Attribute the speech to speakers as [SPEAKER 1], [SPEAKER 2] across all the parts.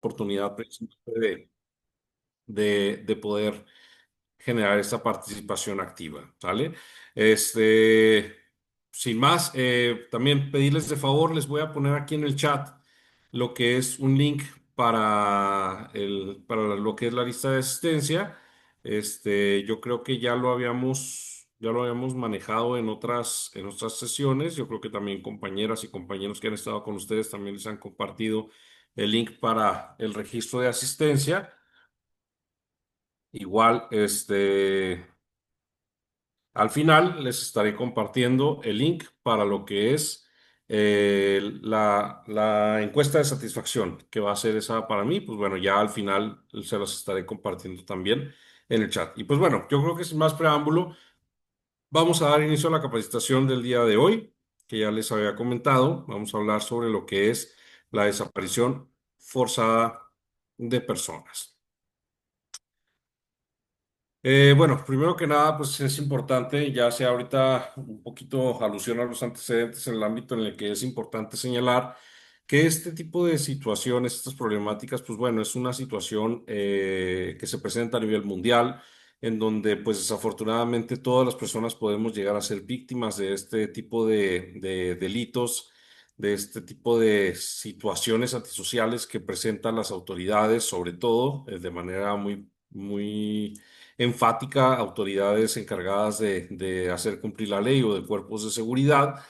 [SPEAKER 1] oportunidad precisamente de poder generar esta participación activa, ¿sale? Este, sin más, también pedirles de favor, les voy a poner aquí en el chat lo que es un link para lo que es la lista de asistencia. Yo creo que ya lo habíamos manejado en otras sesiones. Yo creo que también compañeras y compañeros que han estado con ustedes también les han compartido el link para el registro de asistencia. Igual, al final les estaré compartiendo el link para lo que es la encuesta de satisfacción, que va a ser esa para mí. Pues bueno, ya al final se las estaré compartiendo también en el chat. Y pues bueno, yo creo que sin más preámbulo, vamos a dar inicio a la capacitación del día de hoy, que ya les había comentado. Vamos a hablar sobre lo que es la desaparición forzada de personas. Bueno, primero que nada, pues es importante, ya sea ahorita un poquito alusión a los antecedentes en el ámbito en el que es importante señalar que este tipo de situaciones, estas problemáticas, pues bueno, es una situación que se presenta a nivel mundial, en donde pues desafortunadamente todas las personas podemos llegar a ser víctimas de este tipo de delitos, de este tipo de situaciones antisociales que presentan las autoridades, sobre todo de manera muy, muy enfática, autoridades encargadas de hacer cumplir la ley o de cuerpos de seguridad,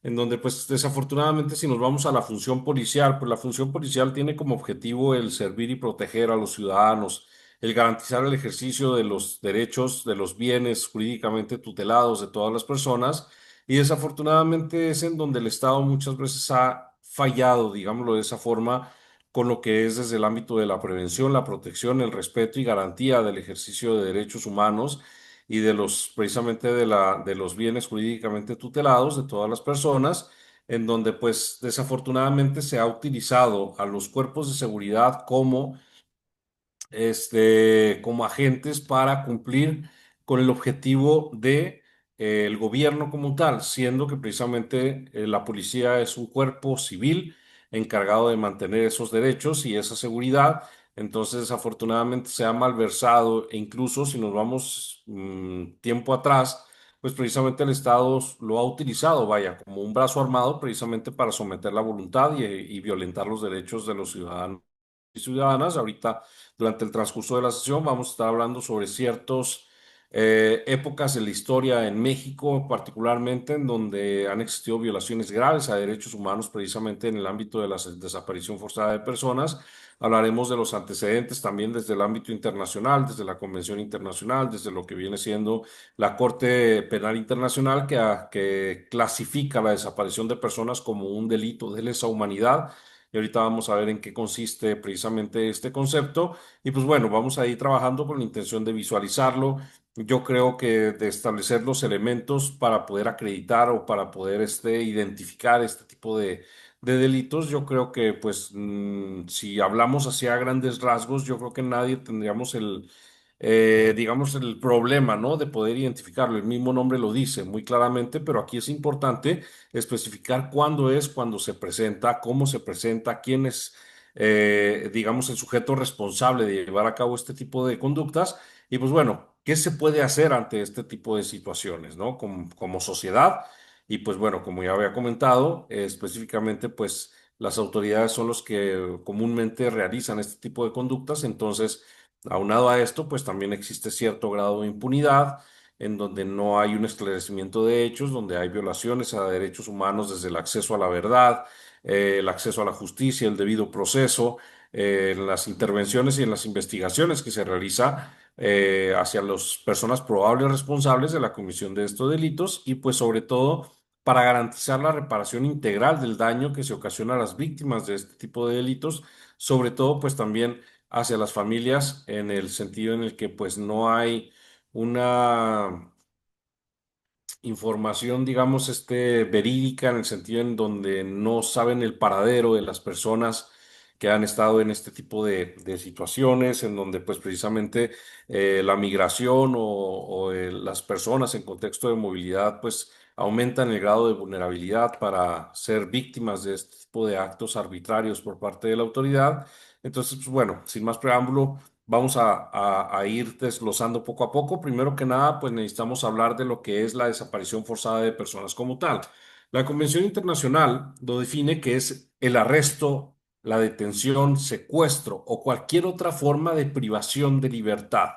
[SPEAKER 1] en donde pues desafortunadamente si nos vamos a la función policial, pues la función policial tiene como objetivo el servir y proteger a los ciudadanos, el garantizar el ejercicio de los derechos, de los bienes jurídicamente tutelados de todas las personas, y desafortunadamente es en donde el Estado muchas veces ha fallado, digámoslo de esa forma, con lo que es desde el ámbito de la prevención, la protección, el respeto y garantía del ejercicio de derechos humanos y precisamente de los bienes jurídicamente tutelados de todas las personas, en donde pues desafortunadamente se ha utilizado a los cuerpos de seguridad como agentes para cumplir con el objetivo de el gobierno como tal, siendo que precisamente la policía es un cuerpo civil encargado de mantener esos derechos y esa seguridad. Entonces, desafortunadamente se ha malversado e incluso si nos vamos tiempo atrás, pues precisamente el Estado lo ha utilizado, vaya, como un brazo armado precisamente para someter la voluntad y violentar los derechos de los ciudadanos y ciudadanas. Ahorita, durante el transcurso de la sesión, vamos a estar hablando sobre ciertas épocas de la historia en México, particularmente en donde han existido violaciones graves a derechos humanos, precisamente en el ámbito de la desaparición forzada de personas. Hablaremos de los antecedentes también desde el ámbito internacional, desde la Convención Internacional, desde lo que viene siendo la Corte Penal Internacional, que clasifica la desaparición de personas como un delito de lesa humanidad. Y ahorita vamos a ver en qué consiste precisamente este concepto. Y pues bueno, vamos a ir trabajando con la intención de visualizarlo. Yo creo que de establecer los elementos para poder acreditar o para poder identificar este tipo de delitos. Yo creo que pues si hablamos hacia grandes rasgos, yo creo que nadie tendríamos digamos, el problema, ¿no? De poder identificarlo. El mismo nombre lo dice muy claramente, pero aquí es importante especificar cuándo se presenta, cómo se presenta, quién es, digamos, el sujeto responsable de llevar a cabo este tipo de conductas. Y pues bueno, ¿qué se puede hacer ante este tipo de situaciones, ¿no? Como sociedad. Y pues bueno, como ya había comentado, específicamente, pues las autoridades son los que comúnmente realizan este tipo de conductas. Entonces, aunado a esto, pues también existe cierto grado de impunidad en donde no hay un esclarecimiento de hechos, donde hay violaciones a derechos humanos desde el acceso a la verdad, el acceso a la justicia, el debido proceso, en las intervenciones y en las investigaciones que se realiza hacia las personas probables responsables de la comisión de estos delitos y pues sobre todo para garantizar la reparación integral del daño que se ocasiona a las víctimas de este tipo de delitos, sobre todo pues también hacia las familias en el sentido en el que pues no hay una información, digamos, verídica en el sentido en donde no saben el paradero de las personas que han estado en este tipo de situaciones, en donde pues precisamente la migración o las personas en contexto de movilidad pues aumentan el grado de vulnerabilidad para ser víctimas de este tipo de actos arbitrarios por parte de la autoridad. Entonces, pues, bueno, sin más preámbulo, vamos a ir desglosando poco a poco. Primero que nada, pues necesitamos hablar de lo que es la desaparición forzada de personas como tal. La Convención Internacional lo define que es el arresto, la detención, secuestro o cualquier otra forma de privación de libertad.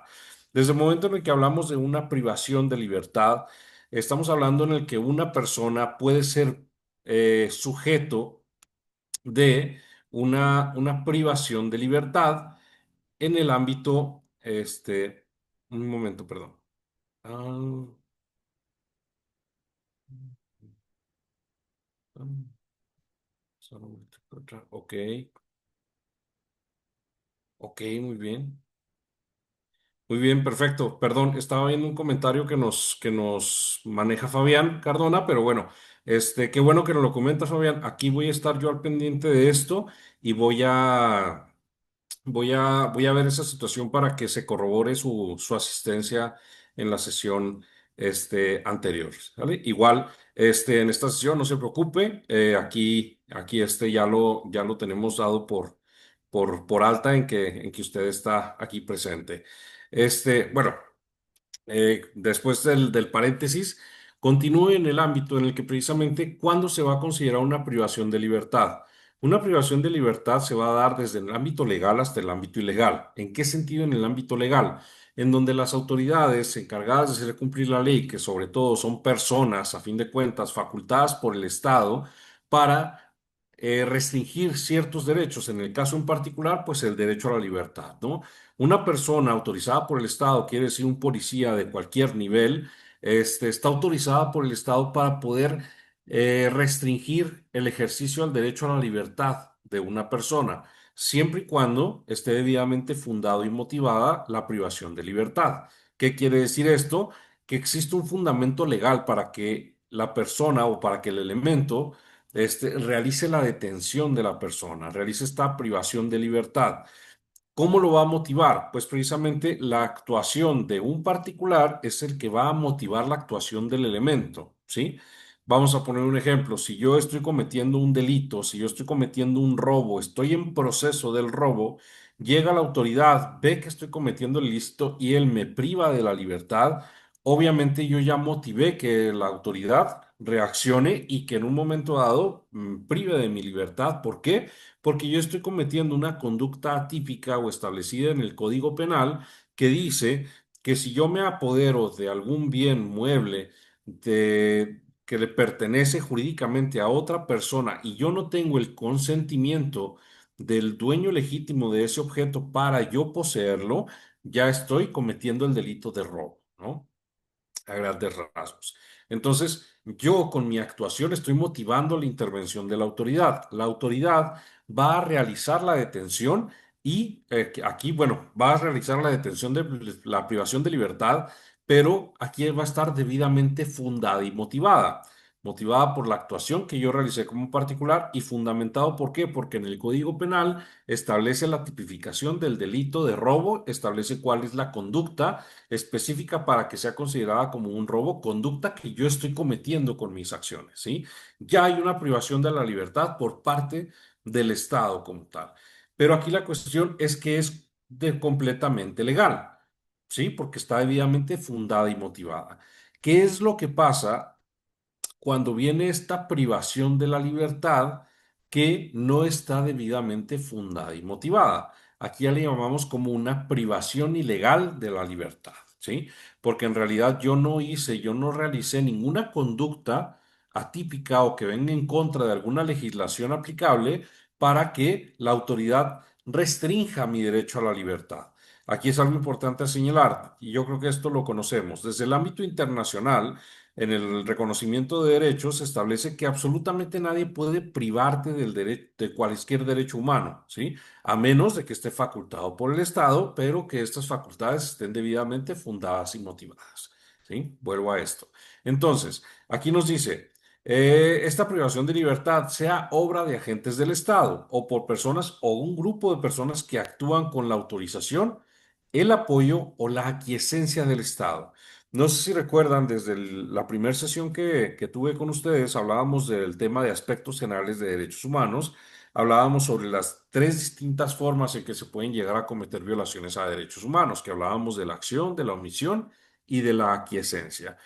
[SPEAKER 1] Desde el momento en el que hablamos de una privación de libertad, estamos hablando en el que una persona puede ser sujeto de una privación de libertad en el ámbito, un momento, perdón. Ah, ok, ok, muy bien. Muy bien, perfecto. Perdón, estaba viendo un comentario que nos maneja Fabián Cardona, pero bueno, qué bueno que nos lo comenta Fabián. Aquí voy a estar yo al pendiente de esto y voy a ver esa situación para que se corrobore su asistencia en la sesión anterior, ¿vale? Igual, en esta sesión, no se preocupe, aquí ya lo tenemos dado por alta en que usted está aquí presente. Bueno. Después del paréntesis, continúe en el ámbito en el que precisamente cuándo se va a considerar una privación de libertad. Una privación de libertad se va a dar desde el ámbito legal hasta el ámbito ilegal. ¿En qué sentido en el ámbito legal? En donde las autoridades encargadas de hacer cumplir la ley, que sobre todo son personas, a fin de cuentas, facultadas por el Estado para restringir ciertos derechos. En el caso en particular, pues el derecho a la libertad, ¿no? Una persona autorizada por el Estado, quiere decir un policía de cualquier nivel, está autorizada por el Estado para poder restringir el ejercicio al derecho a la libertad de una persona, siempre y cuando esté debidamente fundado y motivada la privación de libertad. ¿Qué quiere decir esto? Que existe un fundamento legal para que la persona o para que el elemento realice la detención de la persona, realice esta privación de libertad. ¿Cómo lo va a motivar? Pues precisamente la actuación de un particular es el que va a motivar la actuación del elemento, ¿sí? Vamos a poner un ejemplo. Si yo estoy cometiendo un delito, si yo estoy cometiendo un robo, estoy en proceso del robo, llega la autoridad, ve que estoy cometiendo el ilícito y él me priva de la libertad, obviamente yo ya motivé que la autoridad reaccione y que en un momento dado prive de mi libertad. ¿Por qué? Porque yo estoy cometiendo una conducta atípica o establecida en el Código Penal que dice que si yo me apodero de algún bien mueble que le pertenece jurídicamente a otra persona y yo no tengo el consentimiento del dueño legítimo de ese objeto para yo poseerlo, ya estoy cometiendo el delito de robo, ¿no? A grandes rasgos. Entonces, yo con mi actuación estoy motivando la intervención de la autoridad. La autoridad va a realizar la detención y aquí, bueno, va a realizar la detención de la privación de libertad, pero aquí va a estar debidamente fundada y motivada. Motivada por la actuación que yo realicé como particular y fundamentado, ¿por qué? Porque en el Código Penal establece la tipificación del delito de robo, establece cuál es la conducta específica para que sea considerada como un robo, conducta que yo estoy cometiendo con mis acciones, ¿sí? Ya hay una privación de la libertad por parte del Estado como tal. Pero aquí la cuestión es que es completamente legal, ¿sí? Porque está debidamente fundada y motivada. ¿Qué es lo que pasa cuando viene esta privación de la libertad que no está debidamente fundada y motivada? Aquí ya le llamamos como una privación ilegal de la libertad, ¿sí? Porque en realidad yo no realicé ninguna conducta atípica o que venga en contra de alguna legislación aplicable para que la autoridad restrinja mi derecho a la libertad. Aquí es algo importante a señalar, y yo creo que esto lo conocemos. Desde el ámbito internacional, en el reconocimiento de derechos se establece que absolutamente nadie puede privarte del derecho, de cualquier derecho humano, ¿sí? A menos de que esté facultado por el Estado, pero que estas facultades estén debidamente fundadas y motivadas, ¿sí? Vuelvo a esto. Entonces, aquí nos dice, esta privación de libertad sea obra de agentes del Estado o por personas o un grupo de personas que actúan con la autorización, el apoyo o la aquiescencia del Estado. No sé si recuerdan, desde la primera sesión que tuve con ustedes, hablábamos del tema de aspectos generales de derechos humanos. hablábamos sobre las tres distintas formas en que se pueden llegar a cometer violaciones a derechos humanos, que hablábamos de la acción, de la omisión y de la aquiescencia.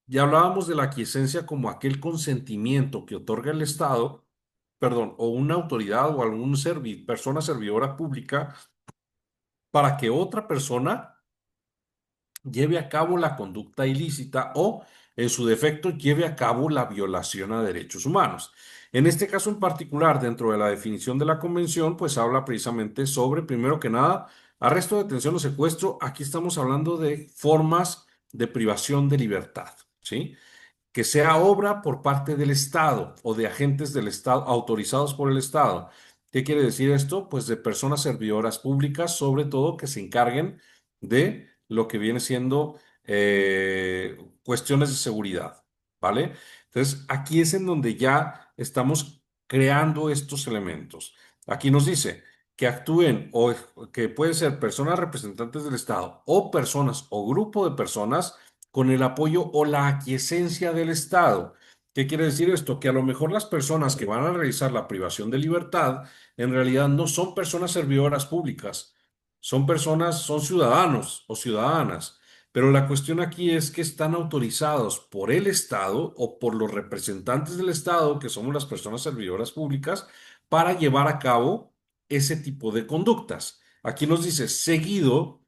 [SPEAKER 1] Ya hablábamos de la aquiescencia como aquel consentimiento que otorga el Estado, perdón, o una autoridad o algún persona servidora pública para que otra persona lleve a cabo la conducta ilícita o, en su defecto, lleve a cabo la violación a derechos humanos. En este caso en particular, dentro de la definición de la convención, pues habla precisamente sobre, primero que nada, arresto, detención o secuestro. Aquí estamos hablando de formas de privación de libertad, ¿sí? Que sea obra por parte del Estado o de agentes del Estado autorizados por el Estado. ¿Qué quiere decir esto? Pues de personas servidoras públicas, sobre todo que se encarguen de lo que viene siendo cuestiones de seguridad, ¿vale? Entonces, aquí es en donde ya estamos creando estos elementos. Aquí nos dice que actúen o que pueden ser personas representantes del Estado o personas o grupo de personas con el apoyo o la aquiescencia del Estado. ¿Qué quiere decir esto? Que a lo mejor las personas que van a realizar la privación de libertad en realidad no son personas servidoras públicas, son personas, son ciudadanos o ciudadanas. Pero la cuestión aquí es que están autorizados por el Estado o por los representantes del Estado, que somos las personas servidoras públicas, para llevar a cabo ese tipo de conductas. Aquí nos dice, seguido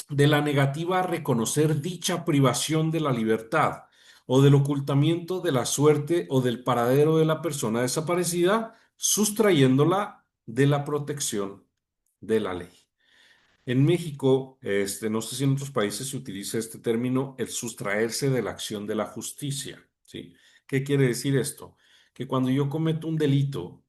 [SPEAKER 1] de la negativa a reconocer dicha privación de la libertad o del ocultamiento de la suerte o del paradero de la persona desaparecida, sustrayéndola de la protección de la ley. En México, no sé si en otros países se utiliza este término, el sustraerse de la acción de la justicia, ¿sí? ¿Qué quiere decir esto? Que cuando yo cometo un delito,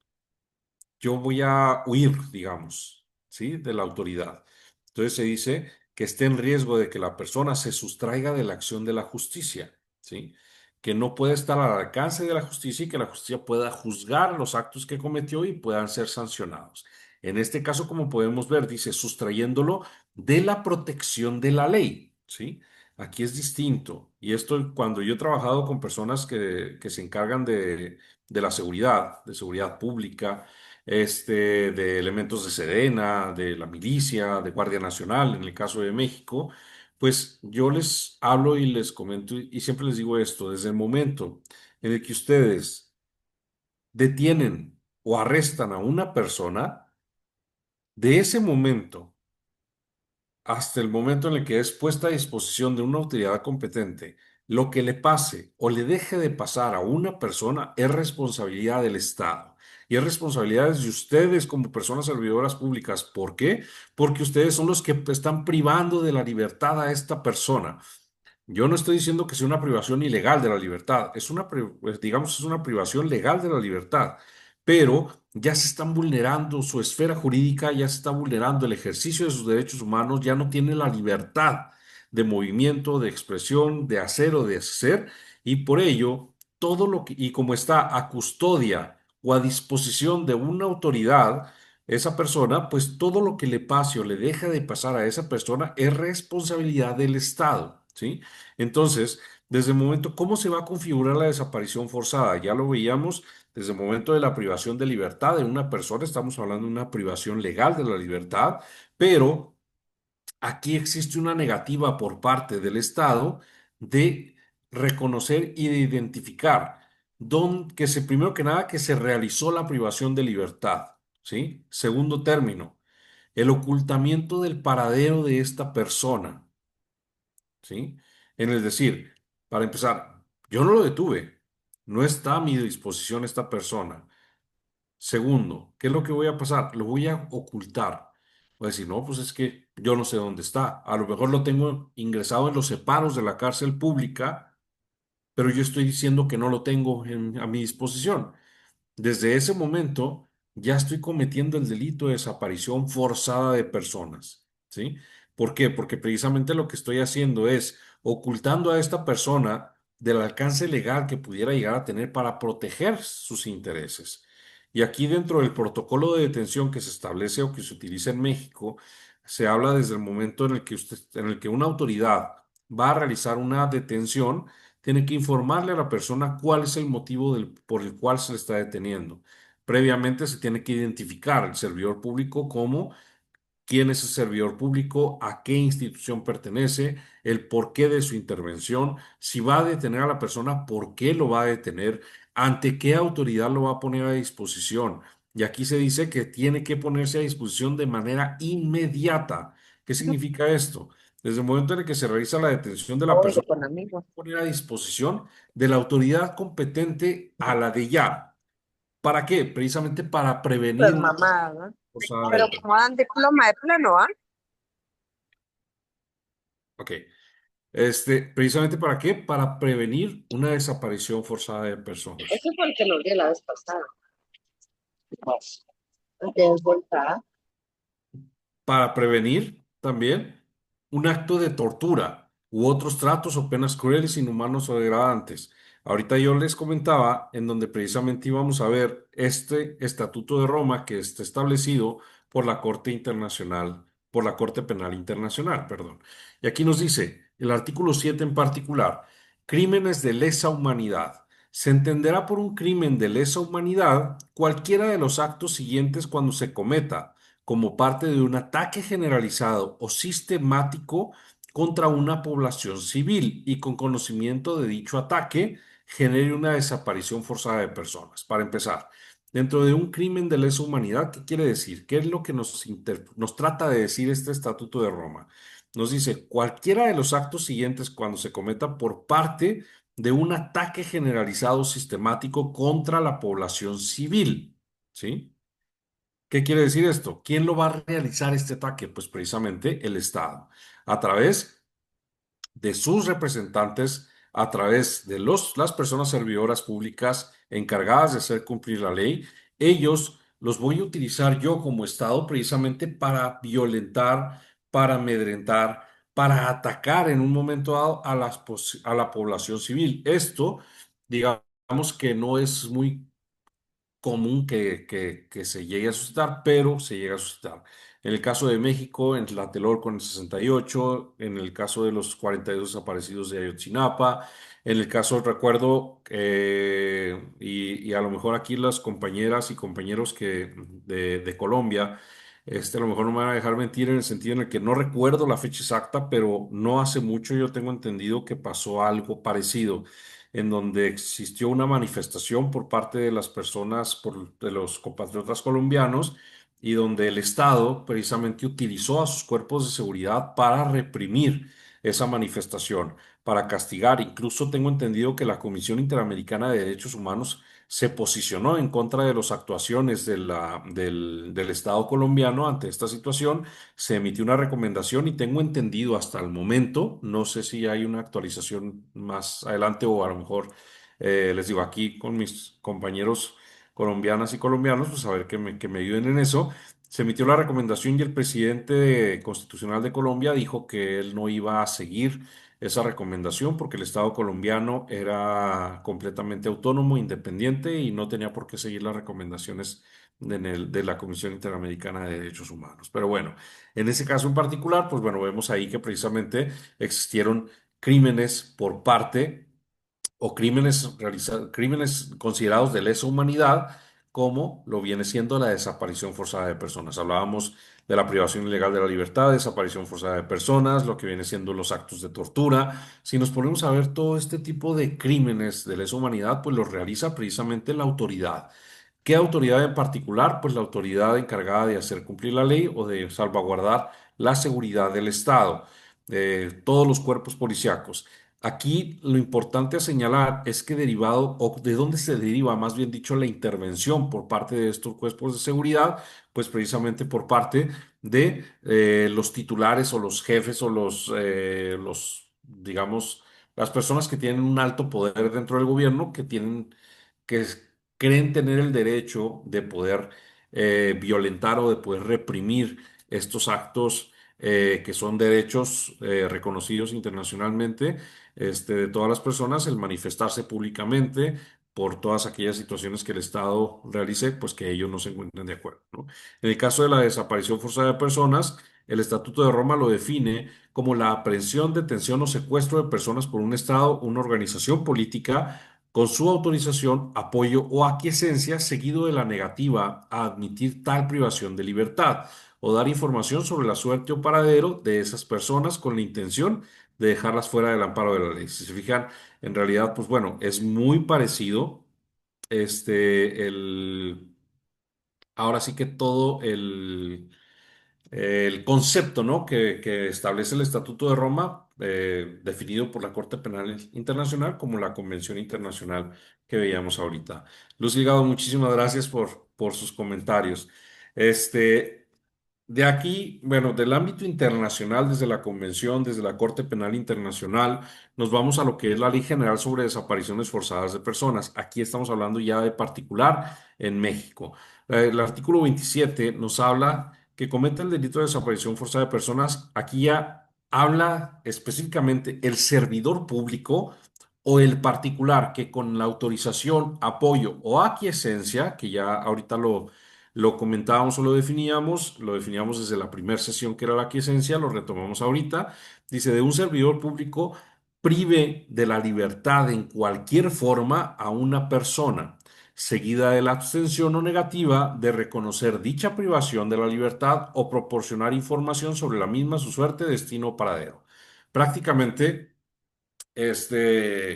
[SPEAKER 1] yo voy a huir, digamos, ¿sí? De la autoridad. Entonces se dice que esté en riesgo de que la persona se sustraiga de la acción de la justicia, ¿sí? Que no puede estar al alcance de la justicia y que la justicia pueda juzgar los actos que cometió y puedan ser sancionados. En este caso, como podemos ver, dice sustrayéndolo de la protección de la ley, ¿sí? Aquí es distinto. Y esto, cuando yo he trabajado con personas que se encargan de la seguridad, de seguridad pública, de elementos de Sedena, de la milicia, de Guardia Nacional, en el caso de México, pues yo les hablo y les comento y siempre les digo esto, desde el momento en el que ustedes detienen o arrestan a una persona, de ese momento hasta el momento en el que es puesta a disposición de una autoridad competente, lo que le pase o le deje de pasar a una persona es responsabilidad del Estado. Y es responsabilidad de ustedes como personas servidoras públicas. ¿Por qué? Porque ustedes son los que están privando de la libertad a esta persona. Yo no estoy diciendo que sea una privación ilegal de la libertad, es pues, digamos, es una privación legal de la libertad, pero ya se están vulnerando su esfera jurídica, ya se está vulnerando el ejercicio de sus derechos humanos, ya no tiene la libertad de movimiento, de expresión, de hacer o de hacer, y por ello, todo lo que, y como está a custodia o a disposición de una autoridad, esa persona, pues todo lo que le pase o le deja de pasar a esa persona es responsabilidad del Estado, ¿sí? Entonces, desde el momento, ¿cómo se va a configurar la desaparición forzada? Ya lo veíamos desde el momento de la privación de libertad de una persona, estamos hablando de una privación legal de la libertad, pero aquí existe una negativa por parte del Estado de reconocer y de identificar que se, primero que nada, que se realizó la privación de libertad, ¿sí? Segundo término, el ocultamiento del paradero de esta persona. ¿Sí? En el decir, para empezar, yo no lo detuve, no está a mi disposición esta persona. Segundo, ¿qué es lo que voy a pasar? Lo voy a ocultar. Voy a decir, no, pues es que yo no sé dónde está. A lo mejor lo tengo ingresado en los separos de la cárcel pública, pero yo estoy diciendo que no lo tengo a mi disposición. Desde ese momento ya estoy cometiendo el delito de desaparición forzada de personas, ¿sí? ¿Por qué? Porque precisamente lo que estoy haciendo es ocultando a esta persona del alcance legal que pudiera llegar a tener para proteger sus intereses. Y aquí dentro del protocolo de detención que se establece o que se utiliza en México, se habla desde el momento en el que en el que una autoridad va a realizar una detención, tiene que informarle a la persona cuál es el motivo por el cual se le está deteniendo. Previamente se tiene que identificar el servidor público como quién es el servidor público, a qué institución pertenece, el porqué de su intervención, si va a detener a la persona, por qué lo va a detener, ante qué autoridad lo va a poner a disposición. Y aquí se dice que tiene que ponerse a disposición de manera inmediata. ¿Qué significa esto? Desde el momento en el que se realiza la detención de la
[SPEAKER 2] Oye,
[SPEAKER 1] persona,
[SPEAKER 2] con amigos.
[SPEAKER 1] poner a disposición de la autoridad competente a la de ya. ¿Para qué? Precisamente para prevenir
[SPEAKER 2] Pues
[SPEAKER 1] una
[SPEAKER 2] mamá, ¿no?
[SPEAKER 1] cosa de...
[SPEAKER 2] Pero como dan diploma de plano, ¿ah?
[SPEAKER 1] Ok. Precisamente ¿para qué? Para prevenir una desaparición forzada de personas.
[SPEAKER 2] Eso fue el que nos dio la vez pasada. De vuelta.
[SPEAKER 1] Para prevenir también un acto de tortura u otros tratos o penas crueles, inhumanos o degradantes. Ahorita yo les comentaba en donde precisamente íbamos a ver este Estatuto de Roma que está establecido por la Corte Internacional, por la Corte Penal Internacional, perdón. Y aquí nos dice, el artículo 7 en particular, crímenes de lesa humanidad. Se entenderá por un crimen de lesa humanidad cualquiera de los actos siguientes cuando se cometa como parte de un ataque generalizado o sistemático contra una población civil y con conocimiento de dicho ataque genere una desaparición forzada de personas. Para empezar, dentro de un crimen de lesa humanidad, ¿qué quiere decir? ¿Qué es lo que nos trata de decir este Estatuto de Roma? Nos dice, cualquiera de los actos siguientes cuando se cometa por parte de un ataque generalizado sistemático contra la población civil, ¿sí? ¿Qué quiere decir esto? ¿Quién lo va a realizar este ataque? Pues precisamente el Estado, a través de sus representantes, a través de las personas servidoras públicas encargadas de hacer cumplir la ley. Ellos los voy a utilizar yo como Estado precisamente para violentar, para amedrentar, para atacar en un momento dado a a la población civil. Esto, digamos que no es muy común que se llegue a suscitar, pero se llega a suscitar. En el caso de México, en Tlatelolco en el 68, en el caso de los 42 desaparecidos de Ayotzinapa, en el caso, recuerdo, y a lo mejor aquí las compañeras y compañeros de Colombia, a lo mejor no me van a dejar mentir en el sentido en el que no recuerdo la fecha exacta, pero no hace mucho yo tengo entendido que pasó algo parecido en donde existió una manifestación por parte de las personas, de los compatriotas colombianos, y donde el Estado precisamente utilizó a sus cuerpos de seguridad para reprimir esa manifestación, para castigar. Incluso tengo entendido que la Comisión Interamericana de Derechos Humanos se posicionó en contra de las actuaciones del Estado colombiano ante esta situación. Se emitió una recomendación y tengo entendido hasta el momento, no sé si hay una actualización más adelante o a lo mejor les digo aquí con mis compañeros colombianas y colombianos, pues a ver que me ayuden en eso. Se emitió la recomendación y el presidente constitucional de Colombia dijo que él no iba a seguir esa recomendación porque el Estado colombiano era completamente autónomo, independiente y no tenía por qué seguir las recomendaciones de la Comisión Interamericana de Derechos Humanos. Pero bueno, en ese caso en particular, pues bueno, vemos ahí que precisamente existieron crímenes por parte o crímenes considerados de lesa humanidad, como lo viene siendo la desaparición forzada de personas. Hablábamos de la privación ilegal de la libertad, desaparición forzada de personas, lo que viene siendo los actos de tortura. Si nos ponemos a ver todo este tipo de crímenes de lesa humanidad, pues los realiza precisamente la autoridad. ¿Qué autoridad en particular? Pues la autoridad encargada de hacer cumplir la ley o de salvaguardar la seguridad del Estado, todos los cuerpos policíacos. Aquí lo importante a señalar es que derivado, o de dónde se deriva, más bien dicho, la intervención por parte de estos cuerpos de seguridad, pues precisamente por parte de los titulares o los jefes o digamos, las personas que tienen un alto poder dentro del gobierno, que creen tener el derecho de poder violentar o de poder reprimir estos actos que son derechos reconocidos internacionalmente de todas las personas, el manifestarse públicamente por todas aquellas situaciones que el Estado realice, pues que ellos no se encuentren de acuerdo, ¿no? En el caso de la desaparición forzada de personas, el Estatuto de Roma lo define como la aprehensión, detención o secuestro de personas por un Estado, una organización política con su autorización, apoyo o aquiescencia, seguido de la negativa a admitir tal privación de libertad o dar información sobre la suerte o paradero de esas personas con la intención de dejarlas fuera del amparo de la ley. Si se fijan, en realidad, pues bueno, es muy parecido ahora sí que todo el concepto, ¿no? que establece el Estatuto de Roma, definido por la Corte Penal Internacional como la Convención Internacional que veíamos ahorita. Luz Ligado, muchísimas gracias por sus comentarios. Este, de aquí, bueno, del ámbito internacional, desde la Convención, desde la Corte Penal Internacional, nos vamos a lo que es la Ley General sobre Desapariciones Forzadas de Personas. Aquí estamos hablando ya de particular en México. El artículo 27 nos habla que comete el delito de desaparición forzada de personas. Aquí ya habla específicamente el servidor público o el particular que con la autorización, apoyo o aquiescencia, que ya ahorita lo comentábamos o lo definíamos desde la primera sesión que era la aquiescencia, lo retomamos ahorita. Dice, de un servidor público prive de la libertad en cualquier forma a una persona, seguida de la abstención o negativa de reconocer dicha privación de la libertad o proporcionar información sobre la misma, su suerte, destino o paradero. Prácticamente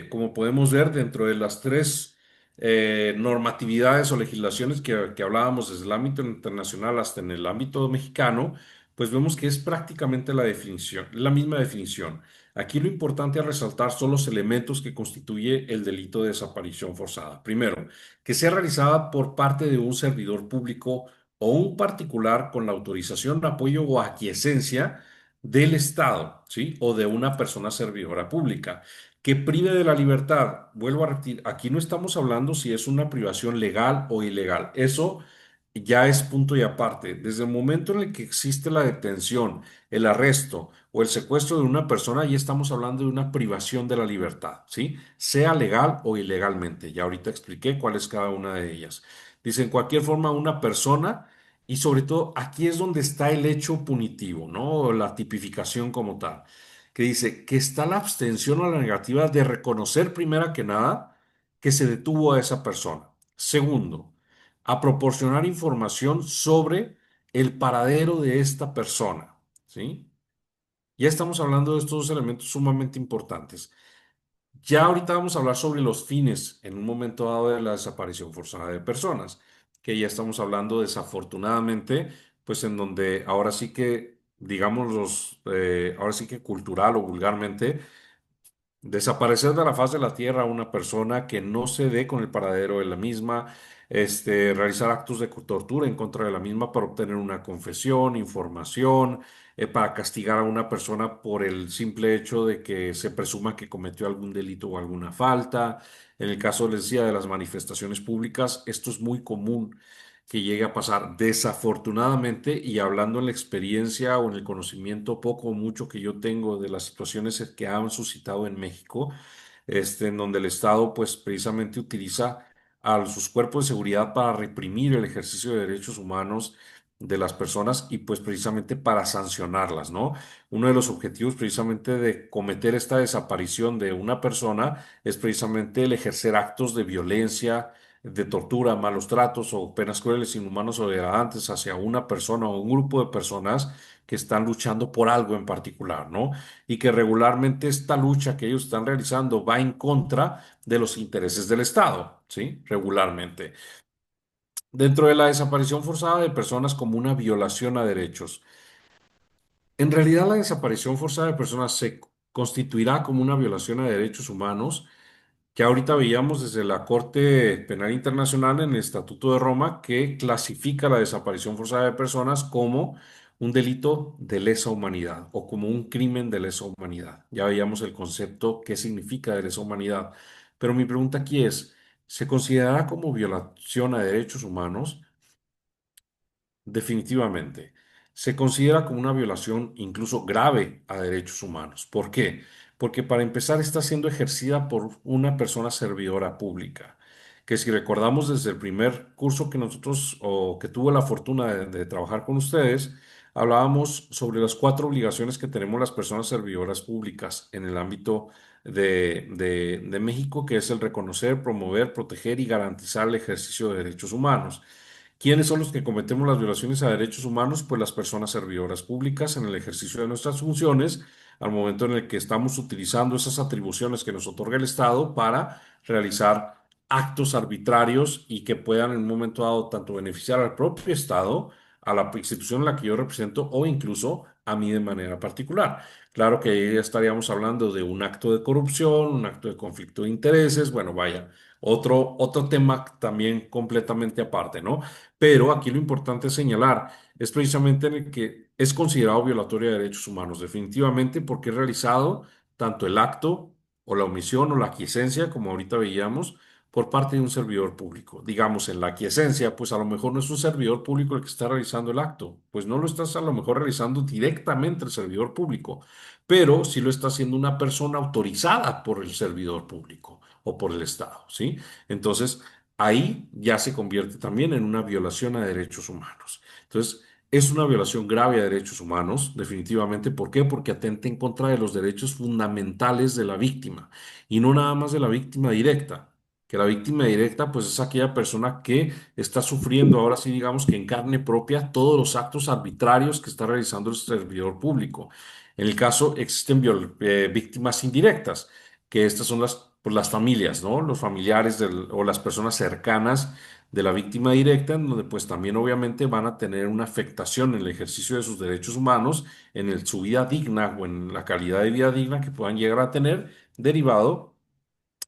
[SPEAKER 1] como podemos ver, dentro de las tres normatividades o legislaciones que hablábamos desde el ámbito internacional hasta en el ámbito mexicano, pues vemos que es prácticamente la definición, la misma definición. Aquí lo importante a resaltar son los elementos que constituye el delito de desaparición forzada. Primero, que sea realizada por parte de un servidor público o un particular con la autorización, apoyo o aquiescencia del Estado, ¿sí? O de una persona servidora pública que prive de la libertad. Vuelvo a repetir, aquí no estamos hablando si es una privación legal o ilegal. Eso ya es punto y aparte. Desde el momento en el que existe la detención, el arresto o el secuestro de una persona, ya estamos hablando de una privación de la libertad, ¿sí? Sea legal o ilegalmente. Ya ahorita expliqué cuál es cada una de ellas. Dice, en cualquier forma, una persona, y sobre todo aquí es donde está el hecho punitivo, ¿no? O la tipificación como tal, que dice que está la abstención o la negativa de reconocer, primera que nada, que se detuvo a esa persona. Segundo, a proporcionar información sobre el paradero de esta persona, ¿sí? Ya estamos hablando de estos dos elementos sumamente importantes. Ya ahorita vamos a hablar sobre los fines en un momento dado de la desaparición forzada de personas, que ya estamos hablando desafortunadamente, pues en donde ahora sí que, digamos, ahora sí que cultural o vulgarmente, desaparecer de la faz de la tierra a una persona que no se dé con el paradero de la misma, realizar actos de tortura en contra de la misma para obtener una confesión, información, para castigar a una persona por el simple hecho de que se presuma que cometió algún delito o alguna falta. En el caso, les decía, de las manifestaciones públicas, esto es muy común que llegue a pasar. Desafortunadamente, y hablando en la experiencia o en el conocimiento poco o mucho que yo tengo de las situaciones que han suscitado en México, en donde el Estado, pues precisamente utiliza a sus cuerpos de seguridad para reprimir el ejercicio de derechos humanos de las personas y pues precisamente para sancionarlas, ¿no? Uno de los objetivos precisamente de cometer esta desaparición de una persona es precisamente el ejercer actos de violencia, de tortura, malos tratos o penas crueles, inhumanos o degradantes hacia una persona o un grupo de personas que están luchando por algo en particular, ¿no? Y que regularmente esta lucha que ellos están realizando va en contra de los intereses del Estado, ¿sí? Regularmente. Dentro de la desaparición forzada de personas como una violación a derechos. En realidad, la desaparición forzada de personas se constituirá como una violación a derechos humanos que ahorita veíamos desde la Corte Penal Internacional en el Estatuto de Roma, que clasifica la desaparición forzada de personas como un delito de lesa humanidad o como un crimen de lesa humanidad. Ya veíamos el concepto, qué significa de lesa humanidad. Pero mi pregunta aquí es, ¿se considerará como violación a derechos humanos? Definitivamente. Se considera como una violación incluso grave a derechos humanos. ¿Por qué? Porque para empezar está siendo ejercida por una persona servidora pública, que si recordamos desde el primer curso que nosotros o que tuve la fortuna de trabajar con ustedes, hablábamos sobre las cuatro obligaciones que tenemos las personas servidoras públicas en el ámbito de México, que es el reconocer, promover, proteger y garantizar el ejercicio de derechos humanos. ¿Quiénes son los que cometemos las violaciones a derechos humanos? Pues las personas servidoras públicas en el ejercicio de nuestras funciones, al momento en el que estamos utilizando esas atribuciones que nos otorga el Estado para realizar actos arbitrarios y que puedan en un momento dado tanto beneficiar al propio Estado, a la institución en la que yo represento o incluso a mí de manera particular. Claro que ahí estaríamos hablando de un acto de corrupción, un acto de conflicto de intereses, bueno, vaya, otro tema también completamente aparte, ¿no? Pero aquí lo importante es señalar es precisamente en el que es considerado violatorio de derechos humanos, definitivamente, porque es realizado tanto el acto o la omisión o la aquiescencia, como ahorita veíamos, por parte de un servidor público. Digamos, en la aquiescencia, pues a lo mejor no es un servidor público el que está realizando el acto, pues no lo estás a lo mejor realizando directamente el servidor público, pero sí lo está haciendo una persona autorizada por el servidor público o por el Estado, ¿sí? Entonces, ahí ya se convierte también en una violación a derechos humanos. Entonces, es una violación grave a derechos humanos, definitivamente. ¿Por qué? Porque atenta en contra de los derechos fundamentales de la víctima y no nada más de la víctima directa. Que la víctima directa, pues es aquella persona que está sufriendo, ahora sí digamos que en carne propia, todos los actos arbitrarios que está realizando el servidor público. En el caso, existen víctimas indirectas, que estas son pues, las familias, ¿no? Los familiares o las personas cercanas de la víctima directa, en donde pues también obviamente van a tener una afectación en el ejercicio de sus derechos humanos, en su vida digna o en la calidad de vida digna que puedan llegar a tener derivado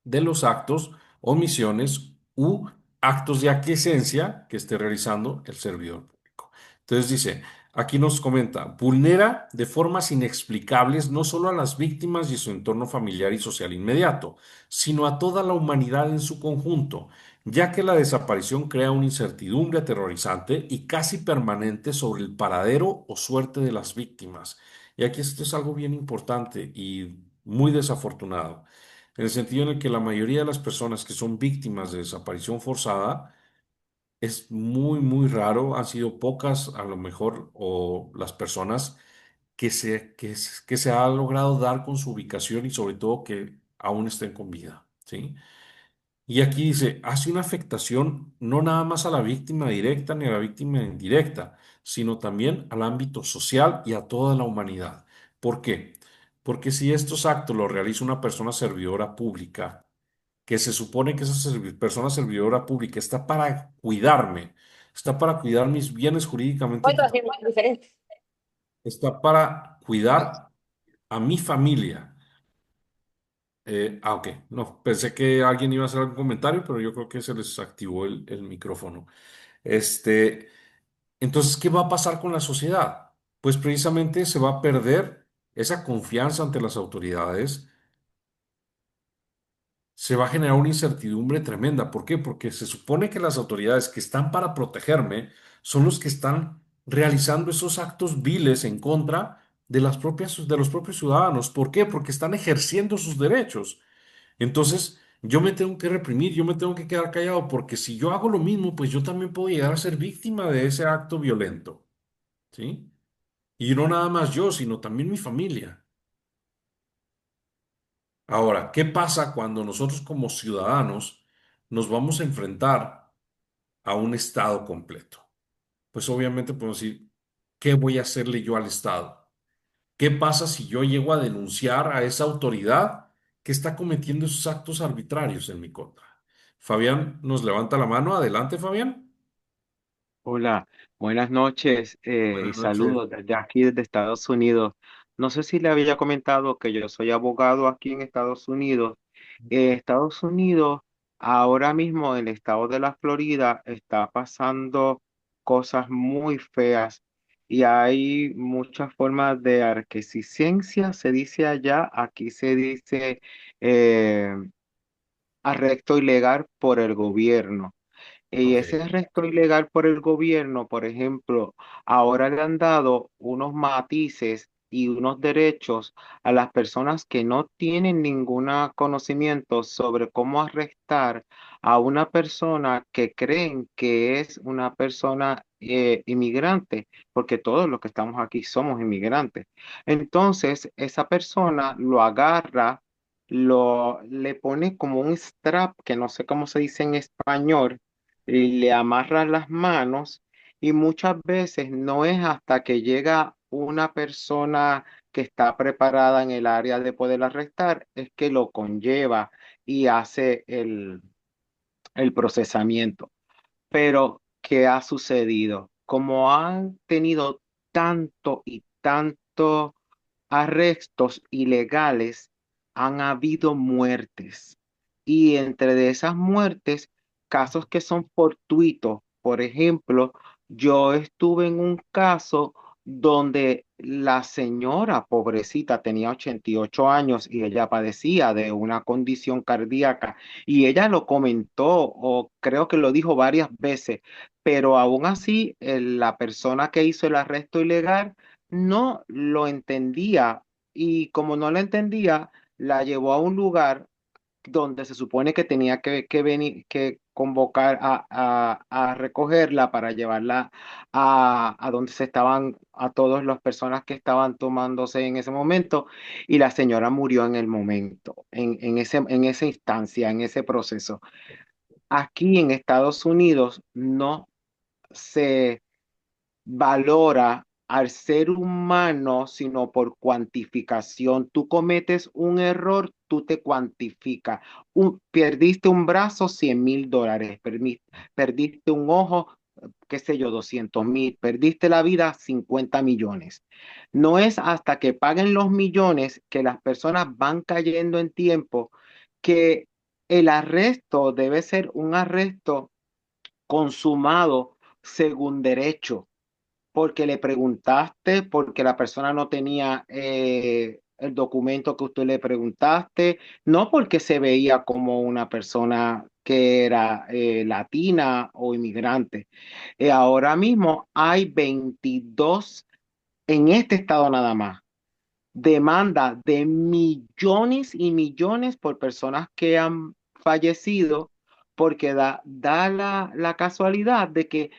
[SPEAKER 1] de los actos, omisiones u actos de aquiescencia que esté realizando el servidor público. Entonces dice, aquí nos comenta, vulnera de formas inexplicables no solo a las víctimas y su entorno familiar y social inmediato, sino a toda la humanidad en su conjunto, ya que la desaparición crea una incertidumbre aterrorizante y casi permanente sobre el paradero o suerte de las víctimas. Y aquí esto es algo bien importante y muy desafortunado en el sentido en el que la mayoría de las personas que son víctimas de desaparición forzada es muy, muy raro, han sido pocas a lo mejor, o las personas que se ha logrado dar con su ubicación y sobre todo que aún estén con vida, ¿sí? Y aquí dice, hace una afectación no nada más a la víctima directa ni a la víctima indirecta, sino también al ámbito social y a toda la humanidad. ¿Por qué? Porque si estos actos los realiza una persona servidora pública, que se supone que esa persona servidora pública está para cuidarme, está para cuidar mis bienes jurídicamente,
[SPEAKER 2] Otra sí, muy diferente.
[SPEAKER 1] está para cuidar a mi familia. Ok, no, pensé que alguien iba a hacer algún comentario, pero yo creo que se les activó el micrófono. Este, entonces, ¿qué va a pasar con la sociedad? Pues precisamente se va a perder esa confianza ante las autoridades, se va a generar una incertidumbre tremenda. ¿Por qué? Porque se supone que las autoridades que están para protegerme son los que están realizando esos actos viles en contra de los propios ciudadanos. ¿Por qué? Porque están ejerciendo sus derechos. Entonces, yo me tengo que reprimir, yo me tengo que quedar callado, porque si yo hago lo mismo, pues yo también puedo llegar a ser víctima de ese acto violento, ¿sí? Y no nada más yo, sino también mi familia. Ahora, ¿qué pasa cuando nosotros como ciudadanos nos vamos a enfrentar a un Estado completo? Pues obviamente podemos decir, ¿qué voy a hacerle yo al Estado? ¿Qué pasa si yo llego a denunciar a esa autoridad que está cometiendo esos actos arbitrarios en mi contra? Fabián nos levanta la mano. Adelante, Fabián.
[SPEAKER 3] Hola, buenas noches y
[SPEAKER 1] Buenas noches.
[SPEAKER 3] saludos desde aquí, desde Estados Unidos. No sé si le había comentado que yo soy abogado aquí en Estados Unidos. Estados Unidos, ahora mismo el estado de la Florida está pasando cosas muy feas y hay muchas formas de arquescencia, se dice allá, aquí se dice eh, arresto ilegal por el gobierno. Y
[SPEAKER 1] Ok,
[SPEAKER 3] ese arresto ilegal por el gobierno, por ejemplo, ahora le han dado unos matices y unos derechos a las personas que no tienen ningún conocimiento sobre cómo arrestar a una persona que creen que es una persona inmigrante, porque todos los que estamos aquí somos inmigrantes. Entonces, esa persona lo agarra le pone como un strap, que no sé cómo se dice en español, y le amarra las manos y muchas veces no es hasta que llega una persona que está preparada en el área de poder arrestar, es que lo conlleva y hace el procesamiento. Pero, ¿qué ha sucedido? Como han tenido tanto y tanto arrestos ilegales, han habido muertes. Y entre de esas muertes, casos que son fortuitos. Por ejemplo, yo estuve en un caso donde la señora, pobrecita, tenía 88 años y ella padecía de una condición cardíaca y ella lo comentó o creo que lo dijo varias veces, pero aún así la persona que hizo el arresto ilegal no lo entendía y como no lo entendía, la llevó a un lugar donde se supone que tenía que venir, que convocar a recogerla para llevarla a donde se estaban, a todas las personas que estaban tomándose en ese momento, y la señora murió en el momento, en esa instancia, en ese proceso. Aquí en Estados Unidos no se valora al ser humano, sino por cuantificación. Tú cometes un error, tú te cuantificas. Perdiste un brazo, $100,000. Perdiste un ojo, qué sé yo, 200,000. Perdiste la vida, 50 millones. No es hasta que paguen los millones que las personas van cayendo en tiempo que el arresto debe ser un arresto consumado según derecho porque le preguntaste, porque la persona no tenía el documento que usted le preguntaste, no porque se veía como una persona que era latina o inmigrante. Ahora mismo hay 22 en este estado nada más. Demanda de millones y millones por personas que han fallecido porque da la casualidad de que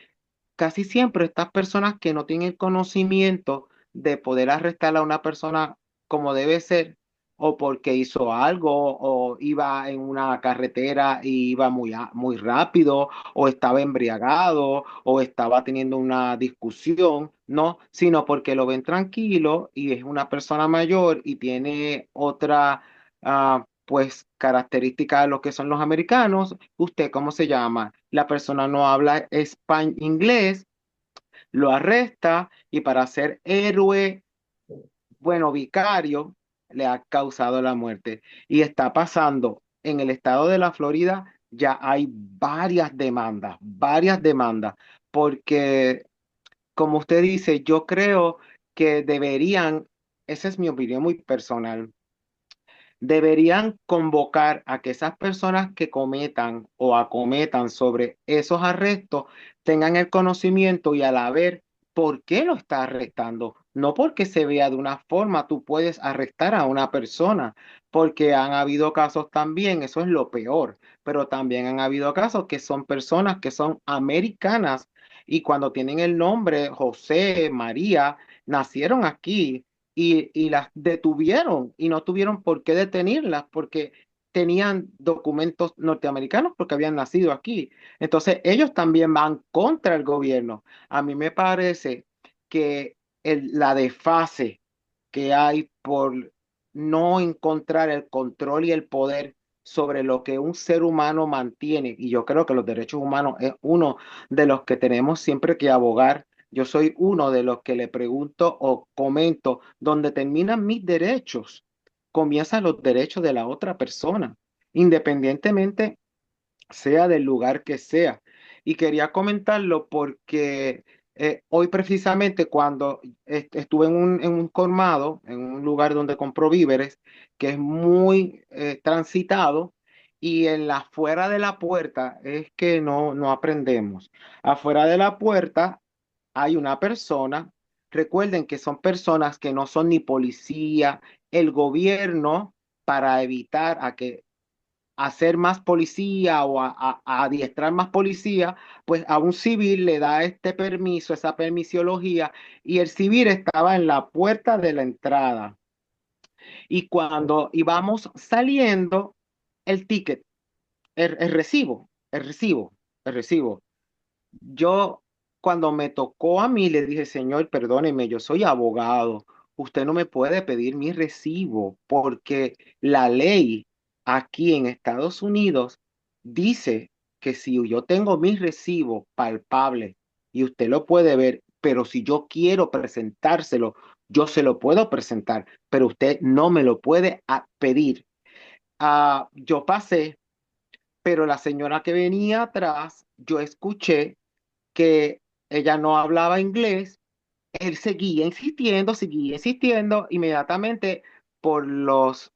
[SPEAKER 3] casi siempre estas personas que no tienen el conocimiento de poder arrestar a una persona como debe ser, o porque hizo algo, o iba en una carretera y iba muy rápido, o estaba embriagado, o estaba teniendo una discusión, no, sino porque lo ven tranquilo y es una persona mayor y tiene otra, pues, característica de lo que son los americanos. ¿Usted cómo se llama? La persona no habla inglés, lo arresta y para ser héroe, bueno, vicario, le ha causado la muerte. Y está pasando en el estado de la Florida, ya hay varias demandas, porque como usted dice, yo creo que deberían, esa es mi opinión muy personal, deberían convocar a que esas personas que cometan o acometan sobre esos arrestos tengan el conocimiento y a la vez por qué lo está arrestando. No porque se vea de una forma, tú puedes arrestar a una persona, porque han habido casos también, eso es lo peor, pero también han habido casos que son personas que son americanas y cuando tienen el nombre José, María, nacieron aquí y las detuvieron y no tuvieron por qué detenerlas porque tenían documentos norteamericanos porque habían nacido aquí. Entonces ellos también van contra el gobierno. A mí me parece que la desfase que hay por no encontrar el control y el poder sobre lo que un ser humano mantiene, y yo creo que los derechos humanos es uno de los que tenemos siempre que abogar. Yo soy uno de los que le pregunto o comento, donde terminan mis derechos, comienzan los derechos de la otra persona, independientemente sea del lugar que sea. Y quería comentarlo porque hoy precisamente cuando estuve en un colmado, en un lugar donde compro víveres, que es muy transitado, y en la afuera de la puerta es que no aprendemos. Afuera de la puerta hay una persona, recuerden que son personas que no son ni policía, el gobierno para evitar a que hacer más policía o a adiestrar más policía, pues a un civil le da este permiso, esa permisiología, y el civil estaba en la puerta de la entrada. Y cuando íbamos saliendo, el ticket, el recibo, el recibo, el recibo. Yo, cuando me tocó a mí, le dije, señor, perdóneme, yo soy abogado. Usted no me puede pedir mi recibo porque la ley aquí en Estados Unidos dice que si yo tengo mi recibo palpable y usted lo puede ver, pero si yo quiero presentárselo, yo se lo puedo presentar, pero usted no me lo puede pedir. Yo pasé, pero la señora que venía atrás, yo escuché que ella no hablaba inglés. Él seguía insistiendo, inmediatamente por los,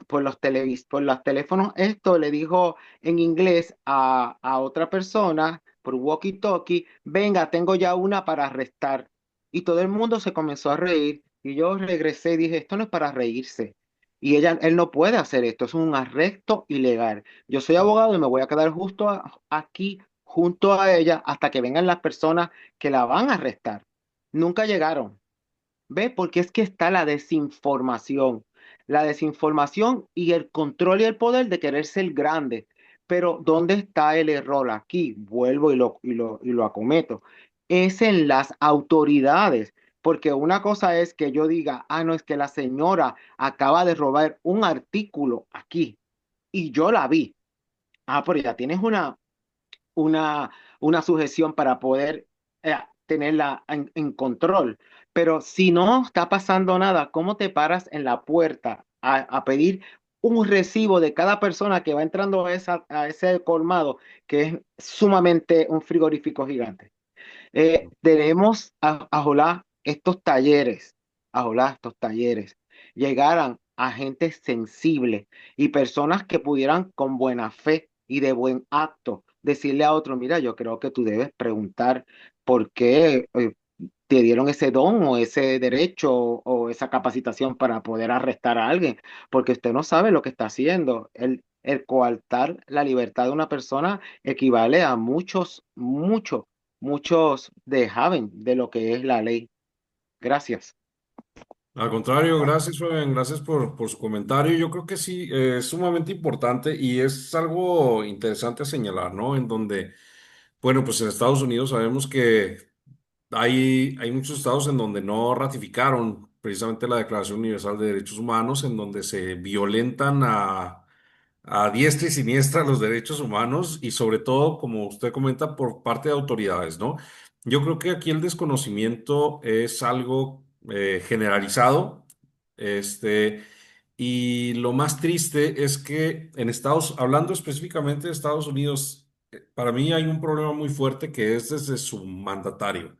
[SPEAKER 3] por los teléfonos, esto le dijo en inglés a otra persona por walkie-talkie, venga, tengo ya una para arrestar. Y todo el mundo se comenzó a reír y yo regresé y dije, esto no es para reírse. Y él no puede hacer esto, es un arresto ilegal. Yo soy abogado y me voy a quedar justo aquí junto a ella hasta que vengan las personas que la van a arrestar. Nunca llegaron. ¿Ve? Porque es que está la desinformación y el control y el poder de querer ser grande. Pero ¿dónde está el error aquí? Vuelvo y lo acometo. Es en las autoridades, porque una cosa es que yo diga, no, es que la señora acaba de robar un artículo aquí y yo la vi. Pero ya tienes una, una sujeción para poder tenerla en control. Pero si no está pasando nada, ¿cómo te paras en la puerta a pedir un recibo de cada persona que va entrando a ese colmado, que es sumamente un frigorífico gigante? Tenemos ojalá estos talleres llegaran a gente sensible y personas que pudieran con buena fe y de buen acto decirle a otro, mira, yo creo que tú debes preguntar por qué te dieron ese don o ese derecho o esa capacitación para poder arrestar a alguien, porque usted no sabe lo que está haciendo. El coartar la libertad de una persona equivale a muchos dejaben de lo que es la ley. Gracias.
[SPEAKER 1] Al contrario, gracias, Fabián, gracias por su comentario. Yo creo que sí, es sumamente importante y es algo interesante a señalar, ¿no? En donde, bueno, pues en Estados Unidos sabemos que hay muchos estados en donde no ratificaron precisamente la Declaración Universal de Derechos Humanos, en donde se violentan a diestra y siniestra los derechos humanos y sobre todo, como usted comenta, por parte de autoridades, ¿no? Yo creo que aquí el desconocimiento es algo generalizado, este, y lo más triste es que hablando específicamente de Estados Unidos, para mí hay un problema muy fuerte que es desde su mandatario,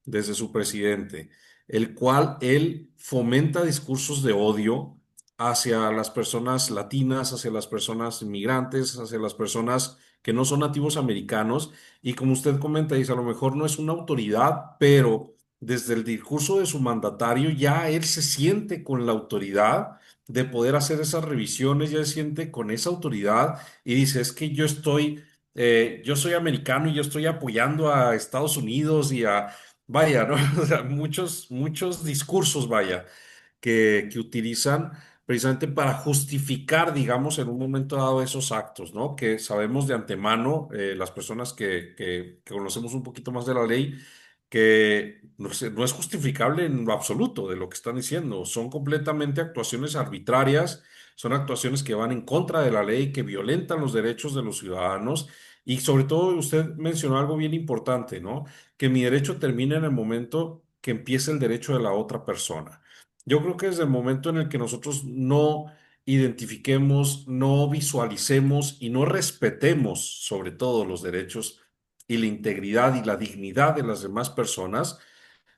[SPEAKER 1] desde su presidente, el cual él fomenta discursos de odio hacia las personas latinas, hacia las personas inmigrantes, hacia las personas que no son nativos americanos. Y como usted comenta, dice, a lo mejor no es una autoridad, pero desde el discurso de su mandatario ya él se siente con la autoridad de poder hacer esas revisiones, ya se siente con esa autoridad y dice, es que yo soy americano y yo estoy apoyando a Estados Unidos y vaya, ¿no? O sea, muchos discursos, vaya, que utilizan precisamente para justificar, digamos, en un momento dado esos actos, ¿no? Que sabemos de antemano, las personas que conocemos un poquito más de la ley, que no es justificable en lo absoluto de lo que están diciendo. Son completamente actuaciones arbitrarias, son actuaciones que van en contra de la ley, que violentan los derechos de los ciudadanos. Y sobre todo, usted mencionó algo bien importante, ¿no? Que mi derecho termina en el momento que empiece el derecho de la otra persona. Yo creo que desde el momento en el que nosotros no identifiquemos, no visualicemos y no respetemos sobre todo los derechos y la integridad y la dignidad de las demás personas,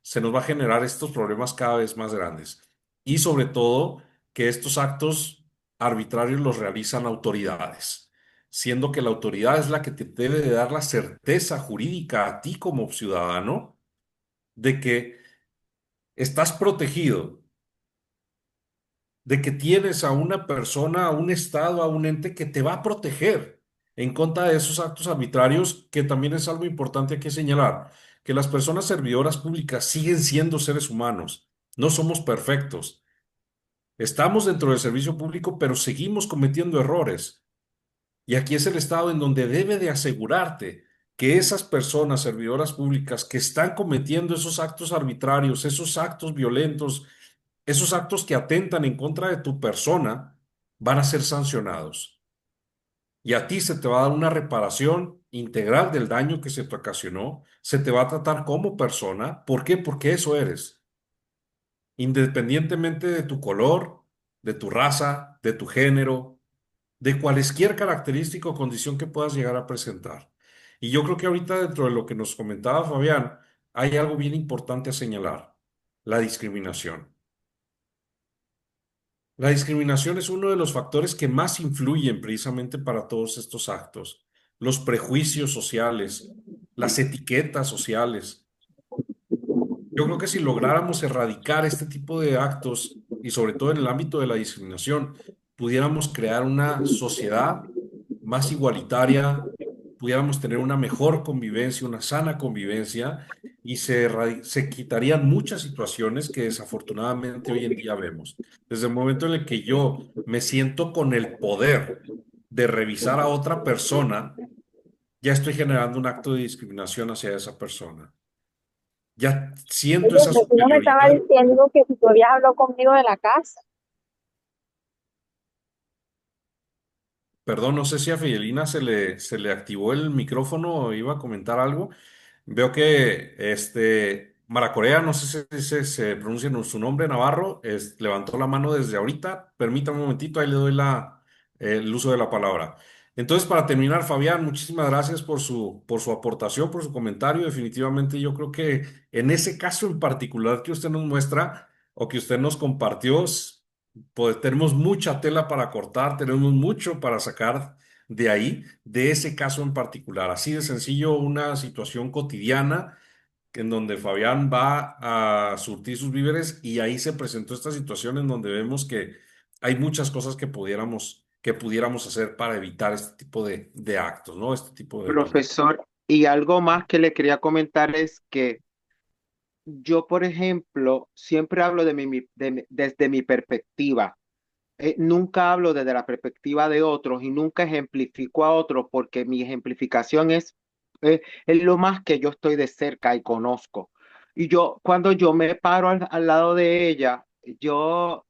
[SPEAKER 1] se nos va a generar estos problemas cada vez más grandes. Y sobre todo que estos actos arbitrarios los realizan autoridades, siendo que la autoridad es la que te debe de dar la certeza jurídica a ti como ciudadano de que estás protegido, de que tienes a una persona, a un estado, a un ente que te va a proteger en contra de esos actos arbitrarios, que también es algo importante que señalar, que las personas servidoras públicas siguen siendo seres humanos, no somos perfectos. Estamos dentro del servicio público, pero seguimos cometiendo errores. Y aquí es el Estado en donde debe de asegurarte que esas personas servidoras públicas que están cometiendo esos actos arbitrarios, esos actos violentos, esos actos que atentan en contra de tu persona, van a ser sancionados. Y a ti se te va a dar una reparación integral del daño que se te ocasionó, se te va a tratar como persona. ¿Por qué? Porque eso eres, independientemente de tu color, de tu raza, de tu género, de cualquier característica o condición que puedas llegar a presentar. Y yo creo que ahorita dentro de lo que nos comentaba Fabián, hay algo bien importante a señalar, la discriminación. La discriminación es uno de los factores que más influyen precisamente para todos estos actos. Los prejuicios sociales, las etiquetas sociales. Yo creo que si lográramos erradicar este tipo de actos y sobre todo en el ámbito de la discriminación, pudiéramos crear una sociedad más igualitaria, pudiéramos tener una mejor convivencia, una sana convivencia y se quitarían muchas situaciones que desafortunadamente hoy en día vemos. Desde el momento en el que yo me siento con el poder de revisar a otra persona, ya estoy generando un acto de discriminación hacia esa persona. Ya siento
[SPEAKER 2] Oye,
[SPEAKER 1] esa
[SPEAKER 2] pero tú no me estabas
[SPEAKER 1] superioridad.
[SPEAKER 2] diciendo que si tú habías hablado conmigo de la casa.
[SPEAKER 1] Perdón, no sé si a Fidelina se le activó el micrófono o iba a comentar algo. Veo que Maracorea, no sé si se pronuncia su nombre, Navarro, levantó la mano desde ahorita. Permítame un momentito, ahí le doy el uso de la palabra. Entonces, para terminar, Fabián, muchísimas gracias por su aportación, por su comentario. Definitivamente, yo creo que en ese caso en particular que usted nos muestra o que usted nos compartió, pues tenemos mucha tela para cortar, tenemos mucho para sacar de ahí, de ese caso en particular. Así de sencillo, una situación cotidiana en donde Fabián va a surtir sus víveres y ahí se presentó esta situación en donde vemos que hay muchas cosas que pudiéramos hacer para evitar este tipo de actos, ¿no? Este tipo de conducta.
[SPEAKER 3] Profesor, y algo más que le quería comentar es que yo, por ejemplo, siempre hablo desde mi perspectiva. Nunca hablo desde la perspectiva de otros y nunca ejemplifico a otros porque mi ejemplificación es lo más que yo estoy de cerca y conozco. Y yo, cuando yo me paro al lado de ella, yo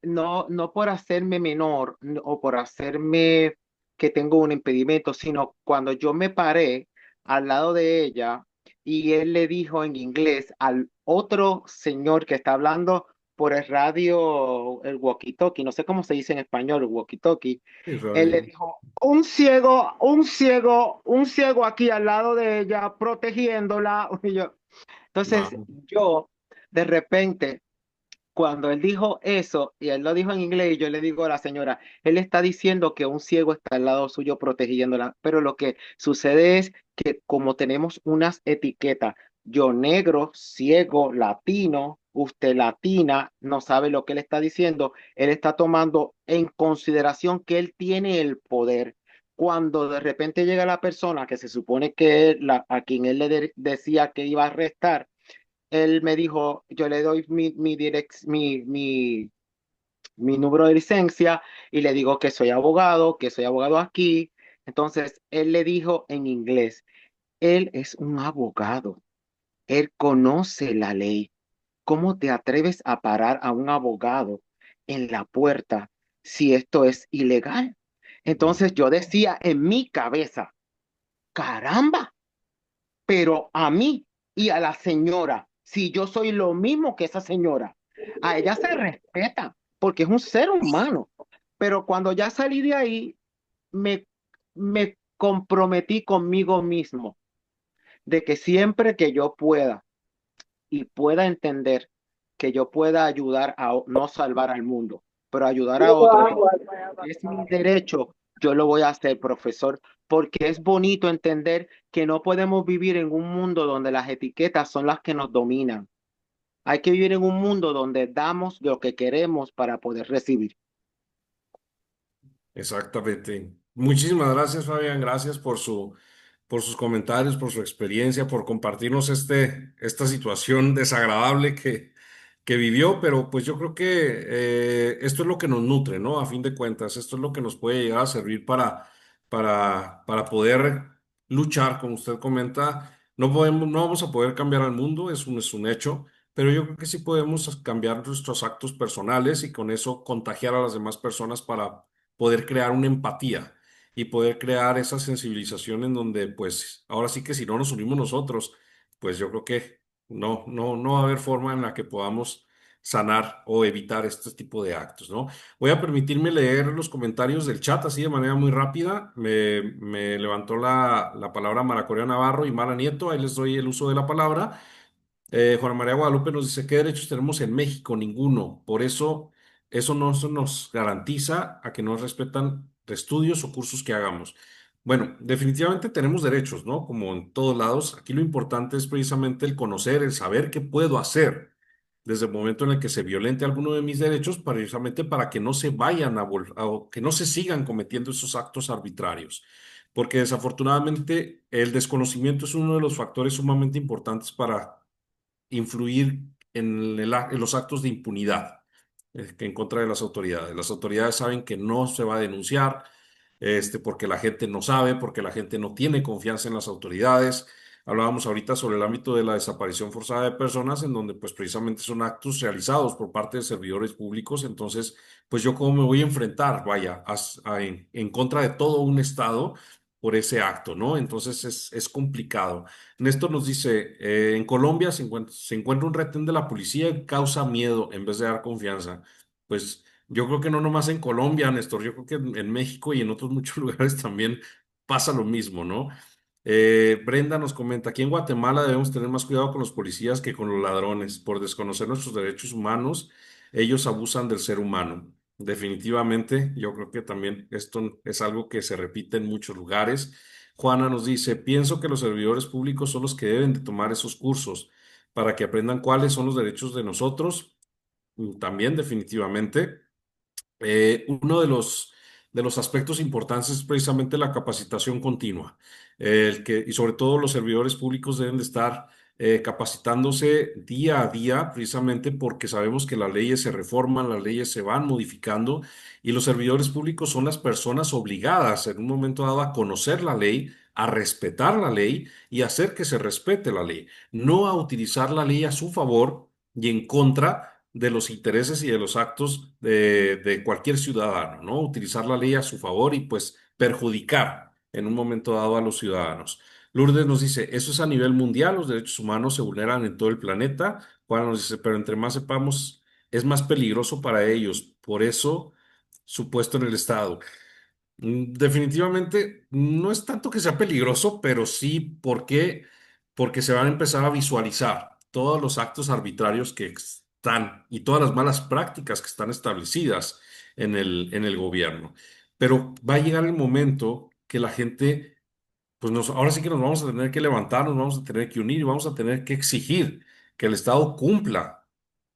[SPEAKER 3] no por hacerme menor o por hacerme que tengo un impedimento, sino cuando yo me paré al lado de ella y él le dijo en inglés al otro señor que está hablando por el radio, el walkie-talkie, no sé cómo se dice en español, el walkie-talkie.
[SPEAKER 1] Sí,
[SPEAKER 3] Él le
[SPEAKER 1] radio.
[SPEAKER 3] dijo, un ciego aquí al lado de ella, protegiéndola.
[SPEAKER 1] Ah,
[SPEAKER 3] Entonces, yo, de repente, cuando él dijo eso, y él lo dijo en inglés, y yo le digo a la señora, él está diciendo que un ciego está al lado suyo protegiéndola, pero lo que sucede es que como tenemos unas etiquetas, yo negro, ciego, latino, usted latina, no sabe lo que él está diciendo, él está tomando en consideración que él tiene el poder. Cuando de repente llega la persona que se supone que a quien él decía que iba a arrestar, él me dijo, yo le doy mi número de licencia y le digo que soy abogado aquí. Entonces, él le dijo en inglés, él es un abogado, él conoce la ley. ¿Cómo te atreves a parar a un abogado en la puerta si esto es ilegal?
[SPEAKER 1] no.
[SPEAKER 3] Entonces yo decía en mi cabeza, caramba, pero a mí y a la señora, si yo soy lo mismo que esa señora, a ella se respeta porque es un ser humano. Pero cuando ya salí de ahí, me, me comprometí conmigo mismo de que siempre que yo pueda y pueda entender que yo pueda ayudar a no salvar al mundo, pero ayudar a otros, es mi derecho, yo lo voy a hacer, profesor, porque es bonito entender que no podemos vivir en un mundo donde las etiquetas son las que nos dominan. Hay que vivir en un mundo donde damos lo que queremos para poder recibir.
[SPEAKER 1] Exactamente. Muchísimas gracias, Fabián. Gracias por sus comentarios, por su experiencia, por compartirnos esta situación desagradable que vivió, pero pues yo creo que esto es lo que nos nutre, ¿no? A fin de cuentas, esto es lo que nos puede llegar a servir para poder luchar, como usted comenta. No vamos a poder cambiar al mundo, es un hecho, pero yo creo que sí podemos cambiar nuestros actos personales y con eso contagiar a las demás personas para poder crear una empatía y poder crear esa sensibilización en donde, pues, ahora sí que si no nos unimos nosotros, pues yo creo que no va a haber forma en la que podamos sanar o evitar este tipo de actos, ¿no? Voy a permitirme leer los comentarios del chat así de manera muy rápida. Me levantó la palabra Mara Correa Navarro y Mara Nieto. Ahí les doy el uso de la palabra. Juana María Guadalupe nos dice, ¿qué derechos tenemos en México? Ninguno. Por eso, eso nos garantiza a que nos respetan estudios o cursos que hagamos. Bueno, definitivamente tenemos derechos, ¿no? Como en todos lados. Aquí lo importante es precisamente el conocer, el saber qué puedo hacer desde el momento en el que se violente alguno de mis derechos, precisamente para que no se vayan o que no se sigan cometiendo esos actos arbitrarios. Porque desafortunadamente el desconocimiento es uno de los factores sumamente importantes para influir en los actos de impunidad que en contra de las autoridades. Las autoridades saben que no se va a denunciar, porque la gente no sabe, porque la gente no tiene confianza en las autoridades. Hablábamos ahorita sobre el ámbito de la desaparición forzada de personas, en donde pues precisamente son actos realizados por parte de servidores públicos. Entonces, pues yo cómo me voy a enfrentar, vaya, en contra de todo un Estado por ese acto, ¿no? Entonces es complicado. Néstor nos dice, en Colombia se encuentra un retén de la policía y causa miedo en vez de dar confianza. Pues yo creo que no nomás en Colombia, Néstor, yo creo que en México y en otros muchos lugares también pasa lo mismo, ¿no? Brenda nos comenta, aquí en Guatemala debemos tener más cuidado con los policías que con los ladrones. Por desconocer nuestros derechos humanos, ellos abusan del ser humano. Definitivamente, yo creo que también esto es algo que se repite en muchos lugares. Juana nos dice, pienso que los servidores públicos son los que deben de tomar esos cursos para que aprendan cuáles son los derechos de nosotros. También definitivamente. Uno de los aspectos importantes es precisamente la capacitación continua, y sobre todo los servidores públicos deben de estar capacitándose día a día, precisamente porque sabemos que las leyes se reforman, las leyes se van modificando y los servidores públicos son las personas obligadas en un momento dado a conocer la ley, a respetar la ley y hacer que se respete la ley, no a utilizar la ley a su favor y en contra de los intereses y de los actos de cualquier ciudadano, ¿no? Utilizar la ley a su favor y pues perjudicar en un momento dado a los ciudadanos. Lourdes nos dice, eso es a nivel mundial, los derechos humanos se vulneran en todo el planeta. Juan nos dice, pero entre más sepamos, es más peligroso para ellos. Por eso, su puesto en el Estado. Definitivamente no es tanto que sea peligroso, pero sí porque se van a empezar a visualizar todos los actos arbitrarios que están y todas las malas prácticas que están establecidas en el gobierno. Pero va a llegar el momento que la gente, pues ahora sí que nos vamos a tener que levantar, nos vamos a tener que unir y vamos a tener que exigir que el Estado cumpla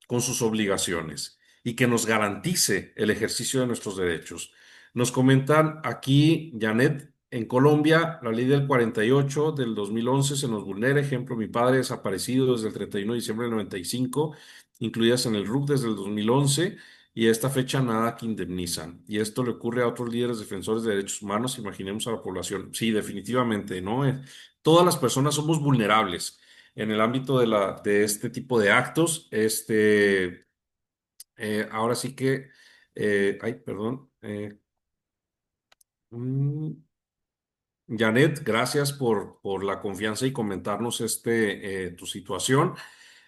[SPEAKER 1] con sus obligaciones y que nos garantice el ejercicio de nuestros derechos. Nos comentan aquí, Janet, en Colombia, la ley del 48 del 2011 se nos vulnera. Ejemplo, mi padre desaparecido desde el 31 de diciembre del 95, incluidas en el RUC desde el 2011, y a esta fecha nada que indemnizan. Y esto le ocurre a otros líderes defensores de derechos humanos, imaginemos a la población. Sí, definitivamente, ¿no? Todas las personas somos vulnerables en el ámbito de este tipo de actos. Ahora sí que, ay, perdón. Mm, Janet, gracias por la confianza y comentarnos tu situación.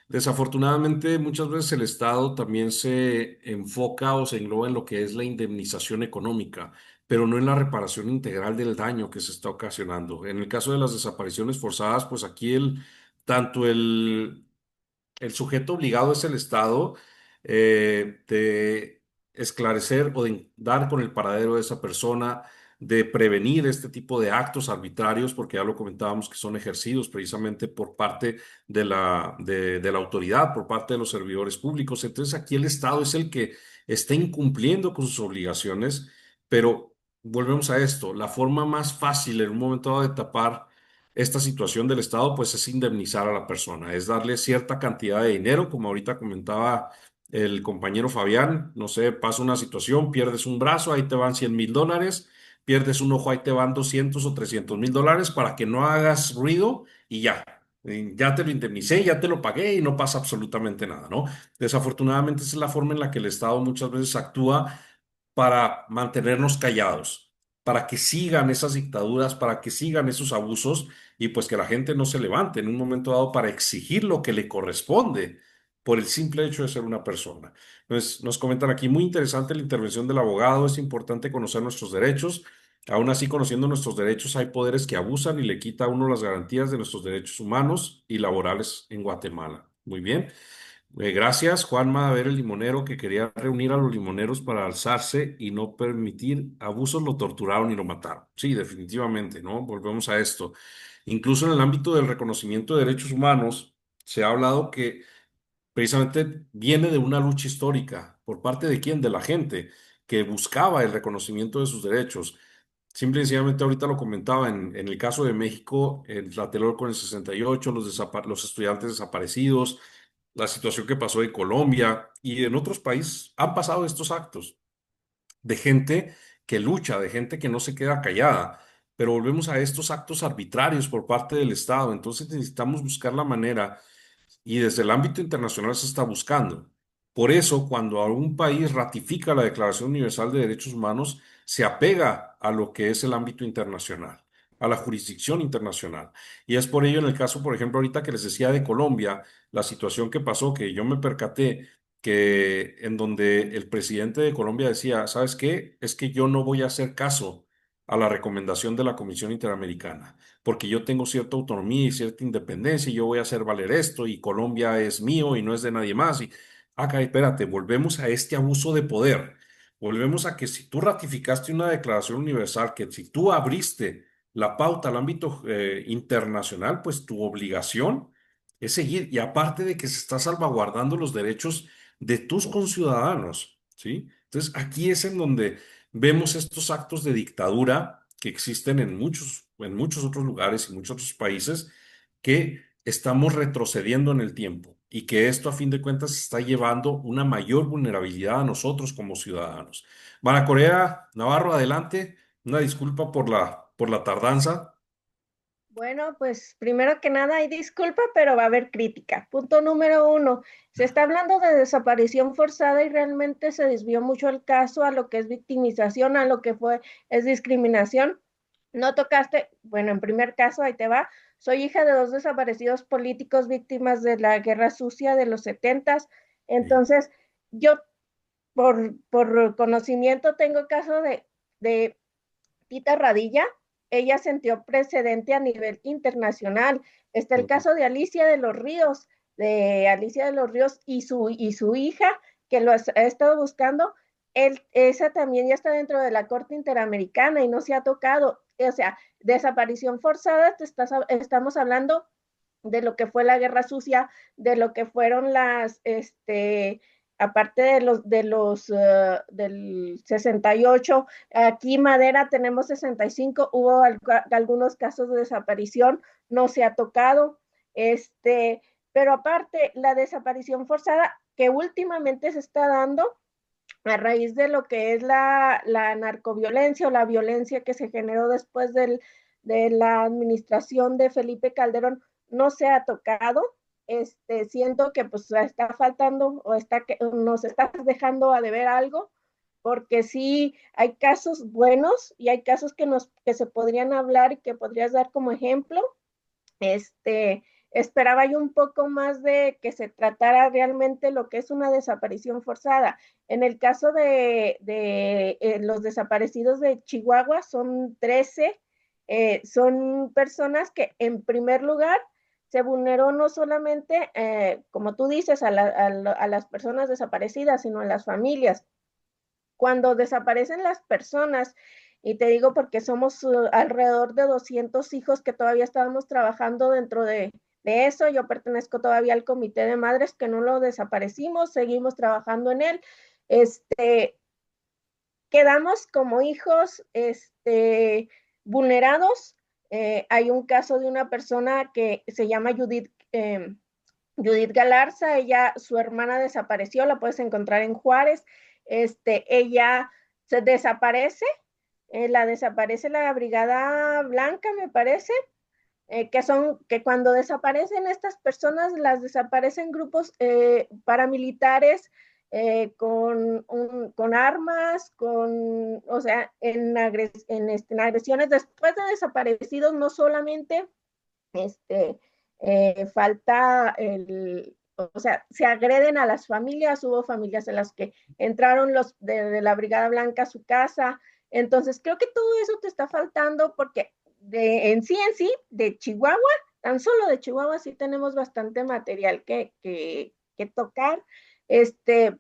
[SPEAKER 1] Desafortunadamente, muchas veces el Estado también se enfoca o se engloba en lo que es la indemnización económica, pero no en la reparación integral del daño que se está ocasionando. En el caso de las desapariciones forzadas, pues aquí tanto el sujeto obligado es el Estado de esclarecer o de dar con el paradero de esa persona, de prevenir este tipo de actos arbitrarios, porque ya lo comentábamos que son ejercidos precisamente por parte de la autoridad, por parte de los servidores públicos. Entonces aquí el Estado es el que está incumpliendo con sus obligaciones, pero volvemos a esto, la forma más fácil en un momento dado de tapar esta situación del Estado, pues es indemnizar a la persona, es darle cierta cantidad de dinero, como ahorita comentaba el compañero Fabián, no sé, pasa una situación, pierdes un brazo, ahí te van $100,000, pierdes un ojo, ahí te van 200 o $300,000 para que no hagas ruido y ya. Ya te lo indemnicé, ya te lo pagué y no pasa absolutamente nada, ¿no? Desafortunadamente, esa es la forma en la que el Estado muchas veces actúa para mantenernos callados, para que sigan esas dictaduras, para que sigan esos abusos y pues que la gente no se levante en un momento dado para exigir lo que le corresponde por el simple hecho de ser una persona. Entonces, nos comentan aquí, muy interesante la intervención del abogado, es importante conocer nuestros derechos. Aún así, conociendo nuestros derechos, hay poderes que abusan y le quita a uno las garantías de nuestros derechos humanos y laborales en Guatemala. Muy bien. Gracias, Juanma. A ver, el limonero que quería reunir a los limoneros para alzarse y no permitir abusos, lo torturaron y lo mataron. Sí, definitivamente, ¿no? Volvemos a esto. Incluso en el ámbito del reconocimiento de derechos humanos, se ha hablado que precisamente viene de una lucha histórica. ¿Por parte de quién? De la gente que buscaba el reconocimiento de sus derechos. Simple y sencillamente ahorita lo comentaba en el caso de México, el Tlatelolco en el 68, los estudiantes desaparecidos, la situación que pasó en Colombia y en otros países han pasado estos actos de gente que lucha, de gente que no se queda callada. Pero volvemos a estos actos arbitrarios por parte del Estado. Entonces necesitamos buscar la manera y desde el ámbito internacional se está buscando. Por eso, cuando algún país ratifica la Declaración Universal de Derechos Humanos, se apega a lo que es el ámbito internacional, a la jurisdicción internacional. Y es por ello en el caso, por ejemplo, ahorita que les decía de Colombia, la situación que pasó, que yo me percaté que en donde el presidente de Colombia decía, ¿sabes qué? Es que yo no voy a hacer caso a la recomendación de la Comisión Interamericana porque yo tengo cierta autonomía y cierta independencia y yo voy a hacer valer esto y Colombia es mío y no es de nadie más. Y acá, espérate, volvemos a este abuso de poder. Volvemos a que si tú ratificaste una declaración universal, que si tú abriste la pauta al ámbito internacional, pues tu obligación es seguir. Y aparte de que se está salvaguardando los derechos de tus conciudadanos, ¿sí? Entonces, aquí es en donde vemos estos actos de dictadura que existen en muchos otros lugares y muchos otros países que estamos retrocediendo en el tiempo y que esto a fin de cuentas está llevando una mayor vulnerabilidad a nosotros como ciudadanos. Mara Corea, Navarro, adelante. Una disculpa por la tardanza.
[SPEAKER 2] Bueno, pues primero que nada hay disculpa, pero va a haber crítica. Punto número uno, se está hablando de desaparición forzada y realmente se desvió mucho el caso a lo que es victimización, a lo que es discriminación. No tocaste, bueno, en primer caso, ahí te va. Soy hija de dos desaparecidos políticos víctimas de la guerra sucia de los setentas.
[SPEAKER 1] Sí.
[SPEAKER 2] Entonces, yo por conocimiento tengo caso de Tita Radilla, ella sentió precedente a nivel internacional. Está el caso de Alicia de los Ríos y su hija, que lo ha estado buscando. Esa también ya está dentro de la Corte Interamericana y no se ha tocado. O sea, desaparición forzada, estamos hablando de lo que fue la guerra sucia, de lo que fueron aparte del 68, aquí Madera tenemos 65, hubo algunos casos de desaparición, no se ha tocado, pero aparte la desaparición forzada que últimamente se está dando a raíz de lo que es la narcoviolencia o la violencia que se generó después de la administración de Felipe Calderón, no se ha tocado. Siento que pues está faltando o nos está dejando a deber algo, porque sí hay casos buenos y hay casos que se podrían hablar y que podrías dar como ejemplo. Esperaba yo un poco más de que se tratara realmente lo que es una desaparición forzada. En el caso de los desaparecidos de Chihuahua, son 13, son personas que en primer lugar se vulneró no solamente, como tú dices, a las personas desaparecidas, sino a las familias. Cuando desaparecen las personas, y te digo porque somos alrededor de 200 hijos que todavía estábamos trabajando dentro de eso, yo pertenezco todavía al comité de madres que no lo desaparecimos, seguimos trabajando en él, quedamos como hijos vulnerados Hay un caso de una persona que se llama Judith Galarza. Ella, su hermana desapareció, la puedes encontrar en Juárez. Ella se desaparece, la desaparece la Brigada Blanca, me parece, que cuando desaparecen estas personas, las desaparecen grupos paramilitares con armas, o sea, en agresiones después de desaparecidos, no solamente este, falta o sea, se agreden a las familias. Hubo familias en las que entraron los de la Brigada Blanca a su casa. Entonces, creo que todo eso te está faltando porque en sí, de Chihuahua, tan solo de Chihuahua sí tenemos bastante material que tocar,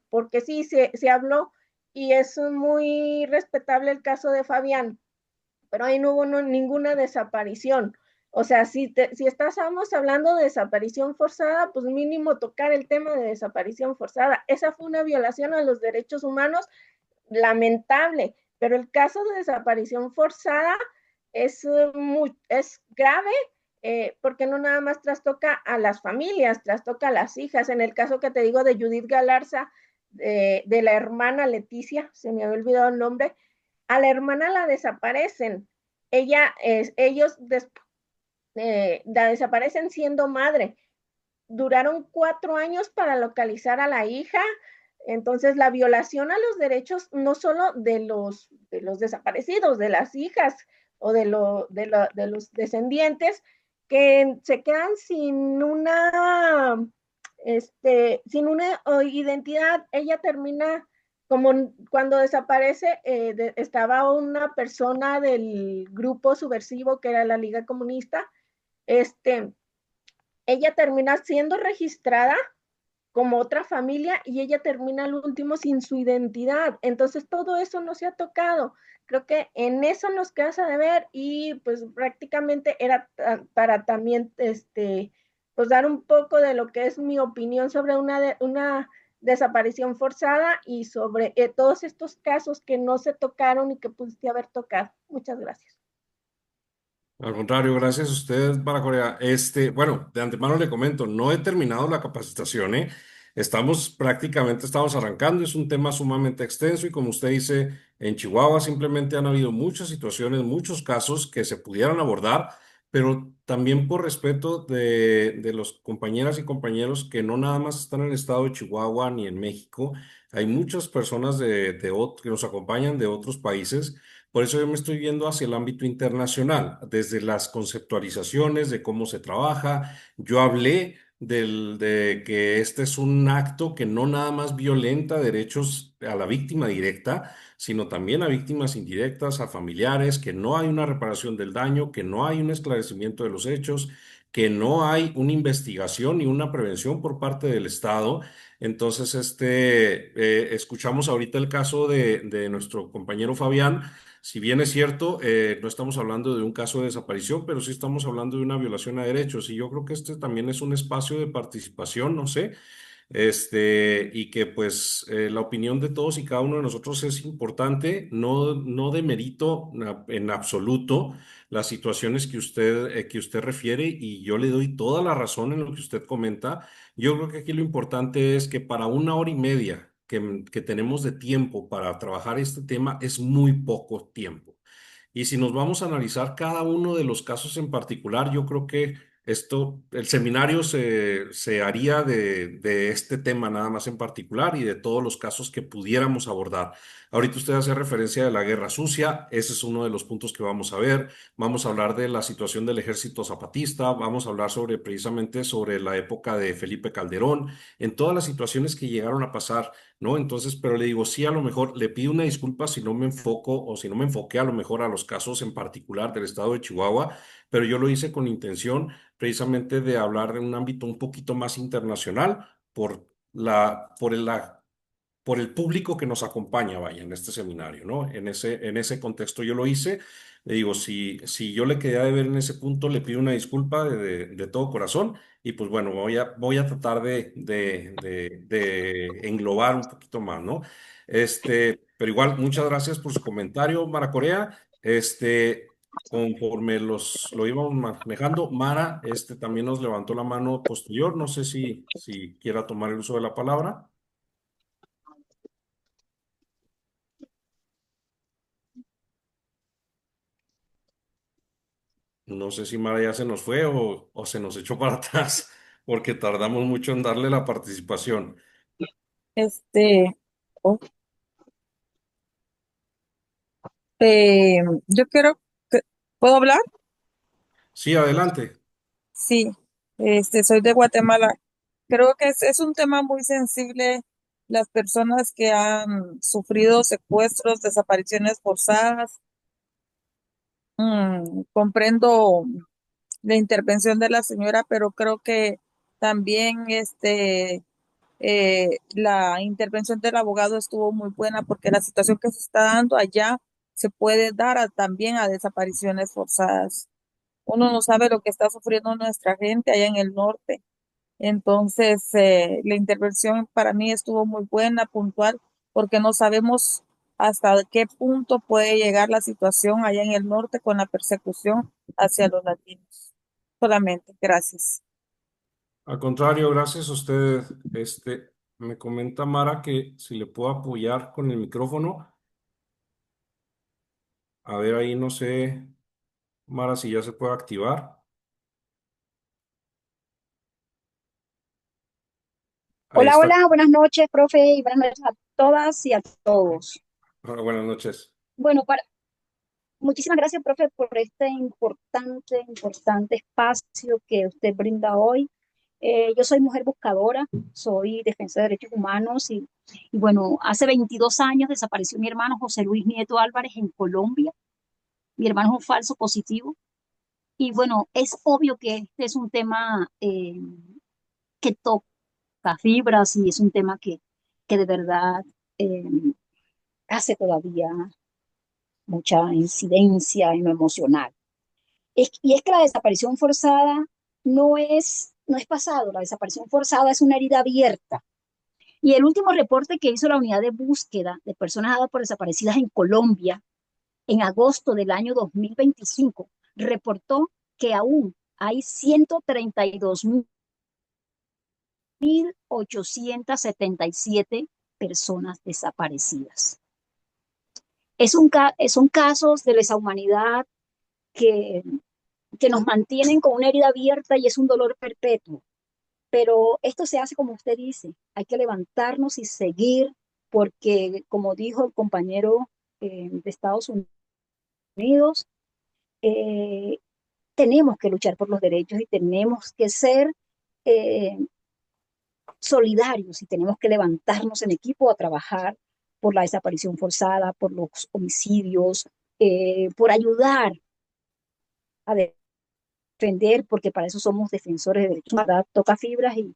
[SPEAKER 2] porque sí, se habló y es muy respetable el caso de Fabián, pero ahí no hubo ninguna desaparición. O sea, si estamos hablando de desaparición forzada, pues mínimo tocar el tema de desaparición forzada. Esa fue una violación a los derechos humanos lamentable, pero el caso de desaparición forzada es grave, porque no nada más trastoca a las familias, trastoca a las hijas. En el caso que te digo de Judith Galarza, de la hermana Leticia, se me había olvidado el nombre, a la hermana la desaparecen. Ellos la desaparecen siendo madre. Duraron 4 años para localizar a la hija. Entonces, la violación a los derechos no solo de los desaparecidos, de las hijas o de los descendientes, que se quedan sin una identidad. Ella termina como cuando desaparece, estaba una persona del grupo subversivo que era la Liga Comunista. este, Ella termina siendo registrada como otra familia y ella termina al último sin su identidad. Entonces todo eso no se ha tocado. Creo que en eso nos queda de ver, y pues prácticamente era para también pues dar un poco de lo que es mi opinión sobre una desaparición forzada y sobre todos estos casos que no se tocaron y que pudiste haber tocado. Muchas gracias.
[SPEAKER 1] Al contrario, gracias a ustedes para Corea. Bueno, de antemano le comento, no he terminado la capacitación, ¿eh? Estamos arrancando, es un tema sumamente extenso y como usted dice, en Chihuahua simplemente han habido muchas situaciones, muchos casos que se pudieran abordar, pero también por respeto de los compañeras y compañeros que no nada más están en el estado de Chihuahua ni en México, hay muchas personas que nos acompañan de otros países. Por eso yo me estoy viendo hacia el ámbito internacional, desde las conceptualizaciones de cómo se trabaja. Yo hablé de que este es un acto que no nada más violenta derechos a la víctima directa, sino también a víctimas indirectas, a familiares, que no hay una reparación del daño, que no hay un esclarecimiento de los hechos, que no hay una investigación ni una prevención por parte del Estado. Entonces, escuchamos ahorita el caso de nuestro compañero Fabián. Si bien es cierto, no estamos hablando de un caso de desaparición, pero sí estamos hablando de una violación a derechos. Y yo creo que este también es un espacio de participación, no sé, y que pues la opinión de todos y cada uno de nosotros es importante. No, no demerito en absoluto las situaciones que usted refiere y yo le doy toda la razón en lo que usted comenta. Yo creo que aquí lo importante es que para 1 hora y media que tenemos de tiempo para trabajar este tema es muy poco tiempo. Y si nos vamos a analizar cada uno de los casos en particular, yo creo que el seminario se haría de este tema nada más en particular y de todos los casos que pudiéramos abordar. Ahorita usted hace referencia de la guerra sucia, ese es uno de los puntos que vamos a ver. Vamos a hablar de la situación del ejército zapatista, vamos a hablar precisamente sobre la época de Felipe Calderón, en todas las situaciones que llegaron a pasar. ¿No? Entonces, pero le digo, sí, a lo mejor le pido una disculpa si no me enfoco o si no me enfoqué a lo mejor a los casos en particular del estado de Chihuahua, pero yo lo hice con intención precisamente de hablar de un ámbito un poquito más internacional por el público que nos acompaña, vaya, en este seminario, ¿no? En ese contexto yo lo hice. Le digo, si yo le quedé de ver en ese punto, le pido una disculpa de todo corazón y pues bueno, voy a tratar de englobar un poquito más, ¿no? Pero igual, muchas gracias por su comentario, Mara Corea. Conforme lo íbamos manejando, Mara, también nos levantó la mano posterior. No sé si quiera tomar el uso de la palabra. No sé si Mara ya se nos fue o se nos echó para atrás porque tardamos mucho en darle la participación.
[SPEAKER 4] Este, oh, yo quiero que, ¿puedo hablar?
[SPEAKER 1] Sí, adelante.
[SPEAKER 4] Sí, soy de Guatemala. Creo que es un tema muy sensible. Las personas que han sufrido secuestros, desapariciones forzadas. Comprendo la intervención de la señora, pero creo que también la intervención del abogado estuvo muy buena porque la situación que se está dando allá se puede dar también a desapariciones forzadas. Uno no sabe lo que está sufriendo nuestra gente allá en el norte. Entonces, la intervención para mí estuvo muy buena, puntual, porque no sabemos hasta qué punto puede llegar la situación allá en el norte con la persecución hacia los latinos. Solamente, gracias.
[SPEAKER 1] Al contrario, gracias a usted. Me comenta Mara que si le puedo apoyar con el micrófono. A ver, ahí no sé, Mara, si ya se puede activar. Ahí
[SPEAKER 5] Hola,
[SPEAKER 1] está.
[SPEAKER 5] hola, buenas noches, profe, y buenas noches a todas y a todos.
[SPEAKER 1] Buenas noches.
[SPEAKER 5] Bueno, muchísimas gracias, profe, por este importante espacio que usted brinda hoy. Yo soy mujer buscadora, soy defensora de derechos humanos y bueno, hace 22 años desapareció mi hermano José Luis Nieto Álvarez en Colombia. Mi hermano es un falso positivo y bueno, es obvio que este es un tema que toca fibras y es un tema que de verdad eh, hace todavía mucha incidencia en lo emocional. Y es que la desaparición forzada no es pasado, la desaparición forzada es una herida abierta. Y el último reporte que hizo la unidad de búsqueda de personas dadas por desaparecidas en Colombia en agosto del año 2025 reportó que aún hay 132.877 personas desaparecidas. Son casos de lesa humanidad que, que nos mantienen con una herida abierta y es un dolor perpetuo. Pero esto se hace como usted dice, hay que levantarnos y seguir porque, como dijo el compañero de Estados Unidos, eh, tenemos que luchar por los derechos y tenemos que ser eh, solidarios y tenemos que levantarnos en equipo a trabajar por la desaparición forzada, por los homicidios, por ayudar a defender, porque para eso somos defensores de derechos humanos. Toca fibras y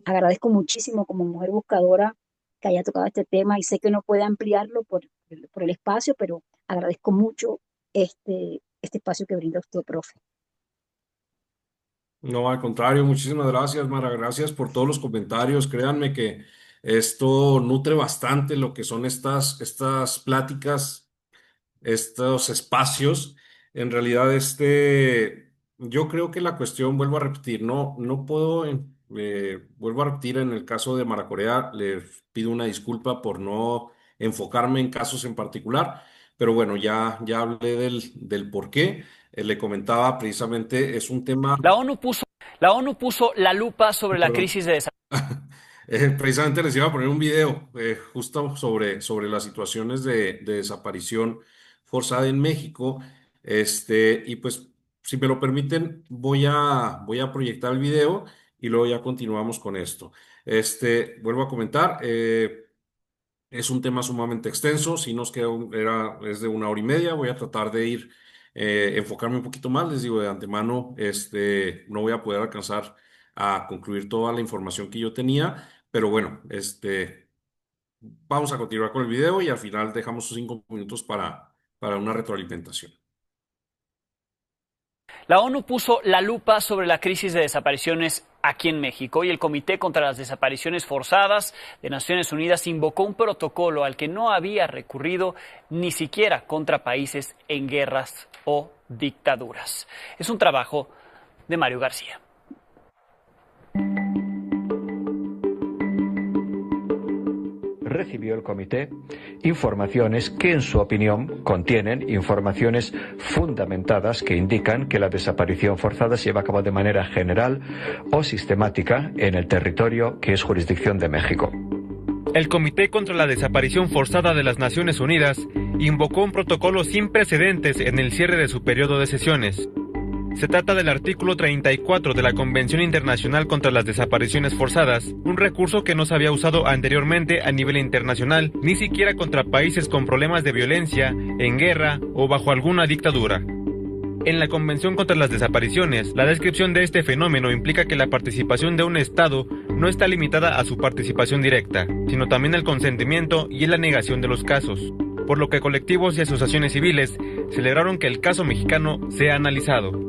[SPEAKER 5] agradezco muchísimo como mujer buscadora que haya tocado este tema y sé que no puede ampliarlo por el espacio, pero agradezco mucho este espacio que brinda usted, profe.
[SPEAKER 1] No, al contrario, muchísimas gracias, Mara. Gracias por todos los comentarios. Créanme que esto nutre bastante lo que son estas pláticas, estos espacios. En realidad, yo creo que la cuestión, vuelvo a repetir, no puedo, vuelvo a repetir, en el caso de Mara Corea, le pido una disculpa por no enfocarme en casos en particular, pero bueno, ya hablé del por qué. Le comentaba precisamente, es un tema,
[SPEAKER 6] La ONU puso, la ONU puso la lupa sobre la
[SPEAKER 1] perdón.
[SPEAKER 6] crisis de desarrollo.
[SPEAKER 1] Precisamente les iba a poner un video justo sobre las situaciones de desaparición forzada en México. Y pues, si me lo permiten, voy a proyectar el video y luego ya continuamos con esto. Vuelvo a comentar, es un tema sumamente extenso, si nos queda, es de 1 hora y media, voy a tratar de enfocarme un poquito más, les digo de antemano, no voy a poder alcanzar a concluir toda la información que yo tenía, pero bueno, vamos a continuar con el video y al final dejamos 5 minutos para una retroalimentación.
[SPEAKER 6] La ONU puso la lupa sobre la crisis de desapariciones aquí en México y el Comité contra las Desapariciones Forzadas de Naciones Unidas invocó un protocolo al que no había recurrido ni siquiera contra países en guerras o dictaduras. Es un trabajo de Mario García.
[SPEAKER 7] Recibió el comité informaciones que, en su opinión, contienen informaciones fundamentadas que indican que la desaparición forzada se lleva a cabo de manera general o sistemática en el territorio que es jurisdicción de México.
[SPEAKER 8] El Comité contra la Desaparición Forzada de las Naciones Unidas invocó un protocolo sin precedentes en el cierre de su periodo de sesiones. Se trata del artículo 34 de la Convención Internacional contra las Desapariciones Forzadas, un recurso que no se había usado anteriormente a nivel internacional, ni siquiera contra países con problemas de violencia, en guerra o bajo alguna dictadura. En la Convención contra las Desapariciones, la descripción de este fenómeno implica que la participación de un Estado no está limitada a su participación directa, sino también al consentimiento y en la negación de los casos, por lo que colectivos y asociaciones civiles celebraron que el caso mexicano sea analizado.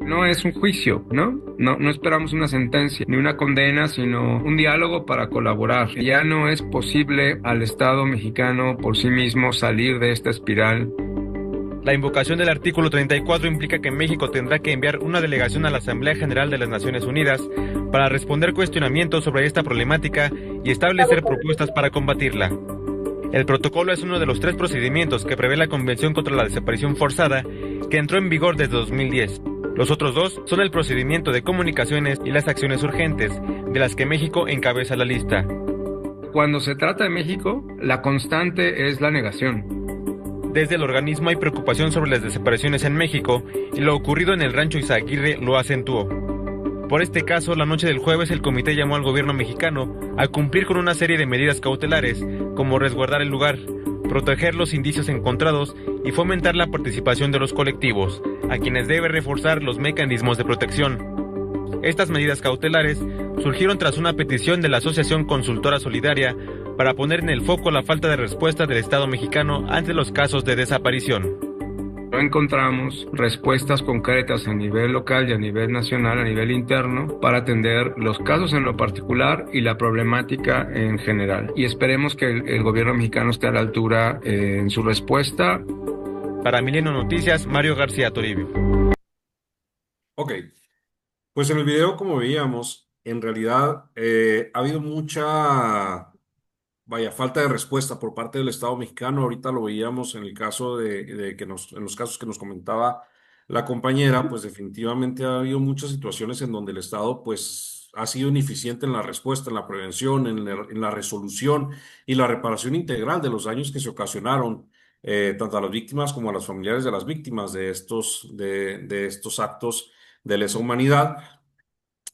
[SPEAKER 9] No es un juicio, ¿no? No esperamos una sentencia ni una condena, sino un diálogo para colaborar. Ya no es posible al Estado mexicano por sí mismo salir de esta espiral.
[SPEAKER 8] La invocación del artículo 34 implica que México tendrá que enviar una delegación a la Asamblea General de las Naciones Unidas para responder cuestionamientos sobre esta problemática y establecer propuestas para combatirla. El protocolo es uno de los 3 procedimientos que prevé la Convención contra la Desaparición Forzada, que entró en vigor desde 2010. Los otros 2 son el procedimiento de comunicaciones y las acciones urgentes, de las que México encabeza la lista.
[SPEAKER 9] Cuando se trata de México, la constante es la negación.
[SPEAKER 8] Desde el organismo hay preocupación sobre las desapariciones en México y lo ocurrido en el rancho Izaguirre lo acentuó. Por este caso, la noche del jueves el comité llamó al gobierno mexicano a cumplir con una serie de medidas cautelares, como resguardar el lugar, proteger los indicios encontrados y fomentar la participación de los colectivos, a quienes debe reforzar los mecanismos de protección. Estas medidas cautelares surgieron tras una petición de la Asociación Consultora Solidaria para poner en el foco la falta de respuesta del Estado mexicano ante los casos de desaparición.
[SPEAKER 9] No encontramos respuestas concretas a nivel local y a nivel nacional, a nivel interno, para atender los casos en lo particular y la problemática en general. Y esperemos que el gobierno mexicano esté a la altura en su respuesta.
[SPEAKER 8] Para Milenio Noticias, Mario García Toribio.
[SPEAKER 1] Ok, pues en el video, como veíamos, en realidad ha habido mucha, falta de respuesta por parte del Estado mexicano. Ahorita lo veíamos en el caso en los casos que nos comentaba la compañera, pues definitivamente ha habido muchas situaciones en donde el Estado, pues, ha sido ineficiente en la respuesta, en la prevención, en la resolución y la reparación integral de los daños que se ocasionaron, tanto a las víctimas como a los familiares de las víctimas de estos actos de lesa humanidad,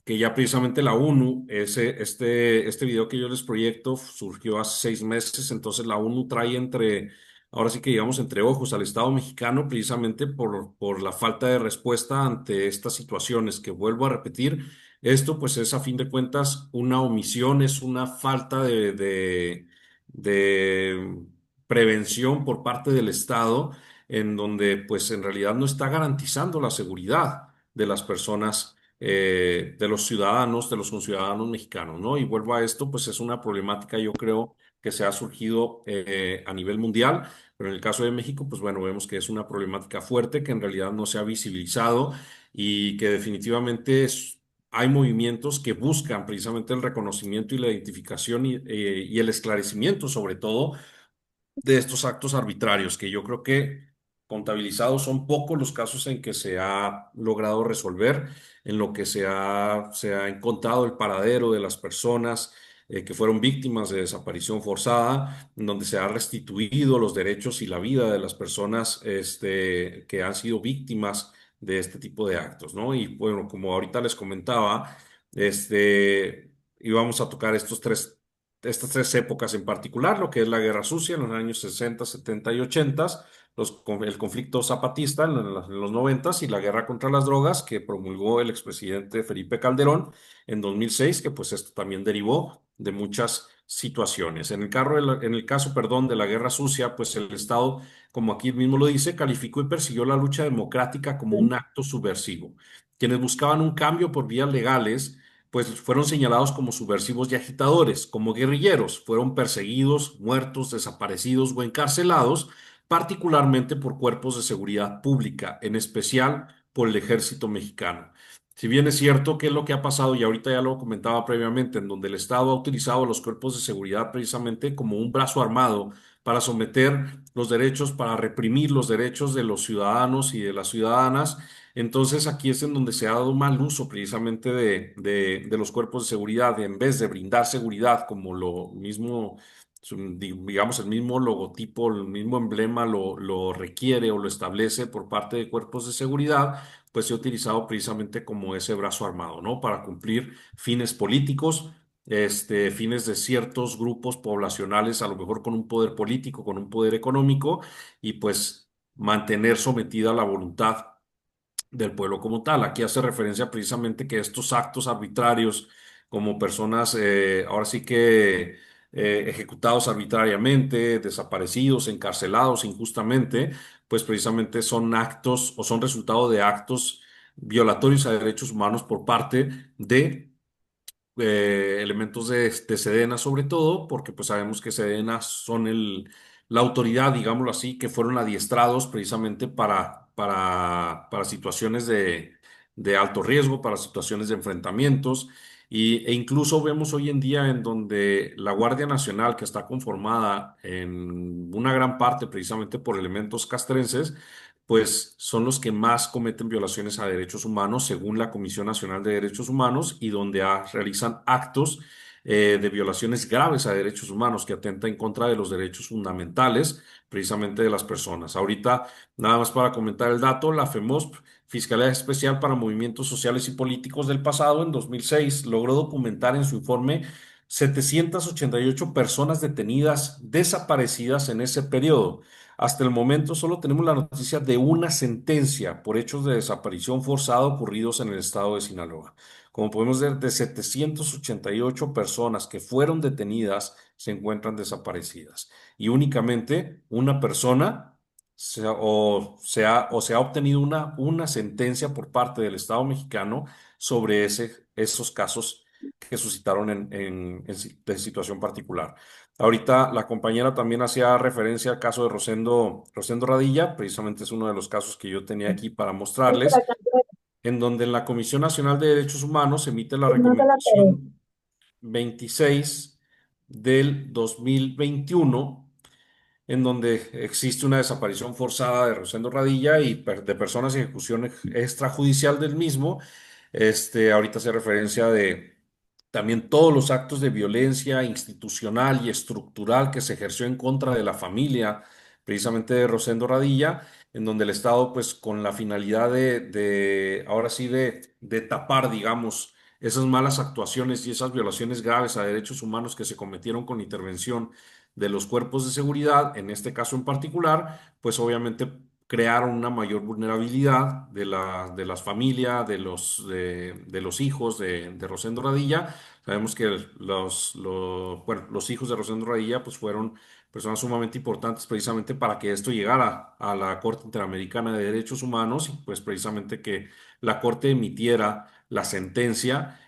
[SPEAKER 1] que ya precisamente la ONU, este video que yo les proyecto surgió hace 6 meses. Entonces la ONU trae ahora sí que digamos, entre ojos al Estado mexicano, precisamente por la falta de respuesta ante estas situaciones, que vuelvo a repetir, esto pues es a fin de cuentas una omisión, es una falta de prevención por parte del Estado, en donde pues en realidad no está garantizando la seguridad de las personas, de los ciudadanos, de los conciudadanos mexicanos, ¿no? Y vuelvo a esto, pues es una problemática, yo creo, que se ha surgido a nivel mundial, pero en el caso de México, pues bueno, vemos que es una problemática fuerte que en realidad no se ha visibilizado y que definitivamente hay movimientos que buscan precisamente el reconocimiento y la identificación y el esclarecimiento, sobre todo, de estos actos arbitrarios, que yo creo que contabilizados son pocos los casos en que se ha logrado resolver, en lo que se ha encontrado el paradero de las personas que fueron víctimas de desaparición forzada, en donde se ha restituido los derechos y la vida de las personas que han sido víctimas de este tipo de actos, ¿no? Y bueno, como ahorita les comentaba, íbamos a tocar estas 3 épocas en particular, lo que es la Guerra Sucia en los años 60, 70 y 80, el conflicto zapatista en los 90 y la guerra contra las drogas que promulgó el expresidente Felipe Calderón en 2006, que pues esto también derivó de muchas situaciones. En el caso, perdón, de la Guerra Sucia, pues el Estado, como aquí mismo lo dice, calificó y persiguió la lucha democrática como un acto subversivo. Quienes buscaban un cambio por vías legales, pues fueron señalados como subversivos y agitadores, como guerrilleros, fueron perseguidos, muertos, desaparecidos o encarcelados, particularmente por cuerpos de seguridad pública, en especial por el ejército mexicano. Si bien es cierto que es lo que ha pasado, y ahorita ya lo comentaba previamente, en donde el Estado ha utilizado a los cuerpos de seguridad precisamente como un brazo armado para someter los derechos, para reprimir los derechos de los ciudadanos y de las ciudadanas. Entonces aquí es en donde se ha dado mal uso precisamente de los cuerpos de seguridad, en vez de brindar seguridad como lo mismo, digamos, el mismo logotipo, el mismo emblema lo requiere o lo establece por parte de cuerpos de seguridad, pues se ha utilizado precisamente como ese brazo armado, ¿no? Para cumplir fines políticos, fines de ciertos grupos poblacionales, a lo mejor con un poder político, con un poder económico, y pues mantener sometida la voluntad del pueblo como tal. Aquí hace referencia precisamente que estos actos arbitrarios, como personas, ahora sí que ejecutados arbitrariamente, desaparecidos, encarcelados injustamente, pues precisamente son actos o son resultado de actos violatorios a derechos humanos por parte de elementos de Sedena sobre todo, porque pues sabemos que Sedena son la autoridad, digámoslo así, que fueron adiestrados precisamente para situaciones de alto riesgo, para situaciones de enfrentamientos. E incluso vemos hoy en día en donde la Guardia Nacional, que está conformada en una gran parte precisamente por elementos castrenses, pues son los que más cometen violaciones a derechos humanos según la Comisión Nacional de Derechos Humanos y donde realizan actos de violaciones graves a derechos humanos que atentan en contra de los derechos fundamentales precisamente de las personas. Ahorita, nada más para comentar el dato, la FEMOSP, Fiscalía Especial para Movimientos Sociales y Políticos del pasado, en 2006, logró documentar en su informe 788 personas detenidas, desaparecidas en ese periodo. Hasta el momento solo tenemos la noticia de una sentencia por hechos de desaparición forzada ocurridos en el estado de Sinaloa. Como podemos ver, de 788 personas que fueron detenidas, se encuentran desaparecidas. Y únicamente una persona se ha obtenido una sentencia por parte del Estado mexicano sobre esos casos que suscitaron de situación particular. Ahorita la compañera también hacía referencia al caso de Rosendo Radilla, precisamente es uno de los casos que yo tenía aquí para mostrarles, en donde en la Comisión Nacional de Derechos Humanos se emite la recomendación 26 del 2021, en donde existe una desaparición forzada de Rosendo Radilla y de personas y ejecución extrajudicial del mismo. Ahorita hace referencia de también todos los actos de violencia institucional y estructural que se ejerció en contra de la familia, precisamente de Rosendo Radilla, en donde el Estado, pues con la finalidad ahora sí, de tapar, digamos, esas malas actuaciones y esas violaciones graves a derechos humanos que se cometieron con intervención de los cuerpos de seguridad, en este caso en particular, pues obviamente crearon una mayor vulnerabilidad de las familias, de los hijos de Rosendo Radilla. Sabemos que bueno, los hijos de Rosendo Radilla pues fueron personas sumamente importantes precisamente para que esto llegara a la Corte Interamericana de Derechos Humanos y pues precisamente que la Corte emitiera la sentencia,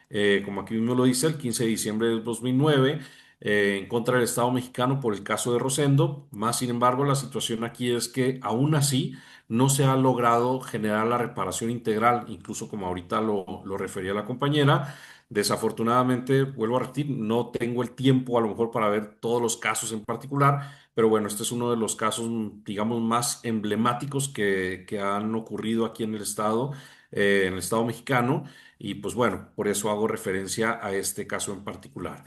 [SPEAKER 1] como aquí mismo lo dice, el 15 de diciembre del 2009 en contra del Estado mexicano por el caso de Rosendo. Más sin embargo, la situación aquí es que aún así no se ha logrado generar la reparación integral, incluso como ahorita lo refería la compañera. Desafortunadamente, vuelvo a repetir, no tengo el tiempo a lo mejor para ver todos los casos en particular, pero bueno, este es uno de los casos, digamos, más emblemáticos que han ocurrido aquí en el Estado mexicano, y pues bueno, por eso hago referencia a este caso en particular.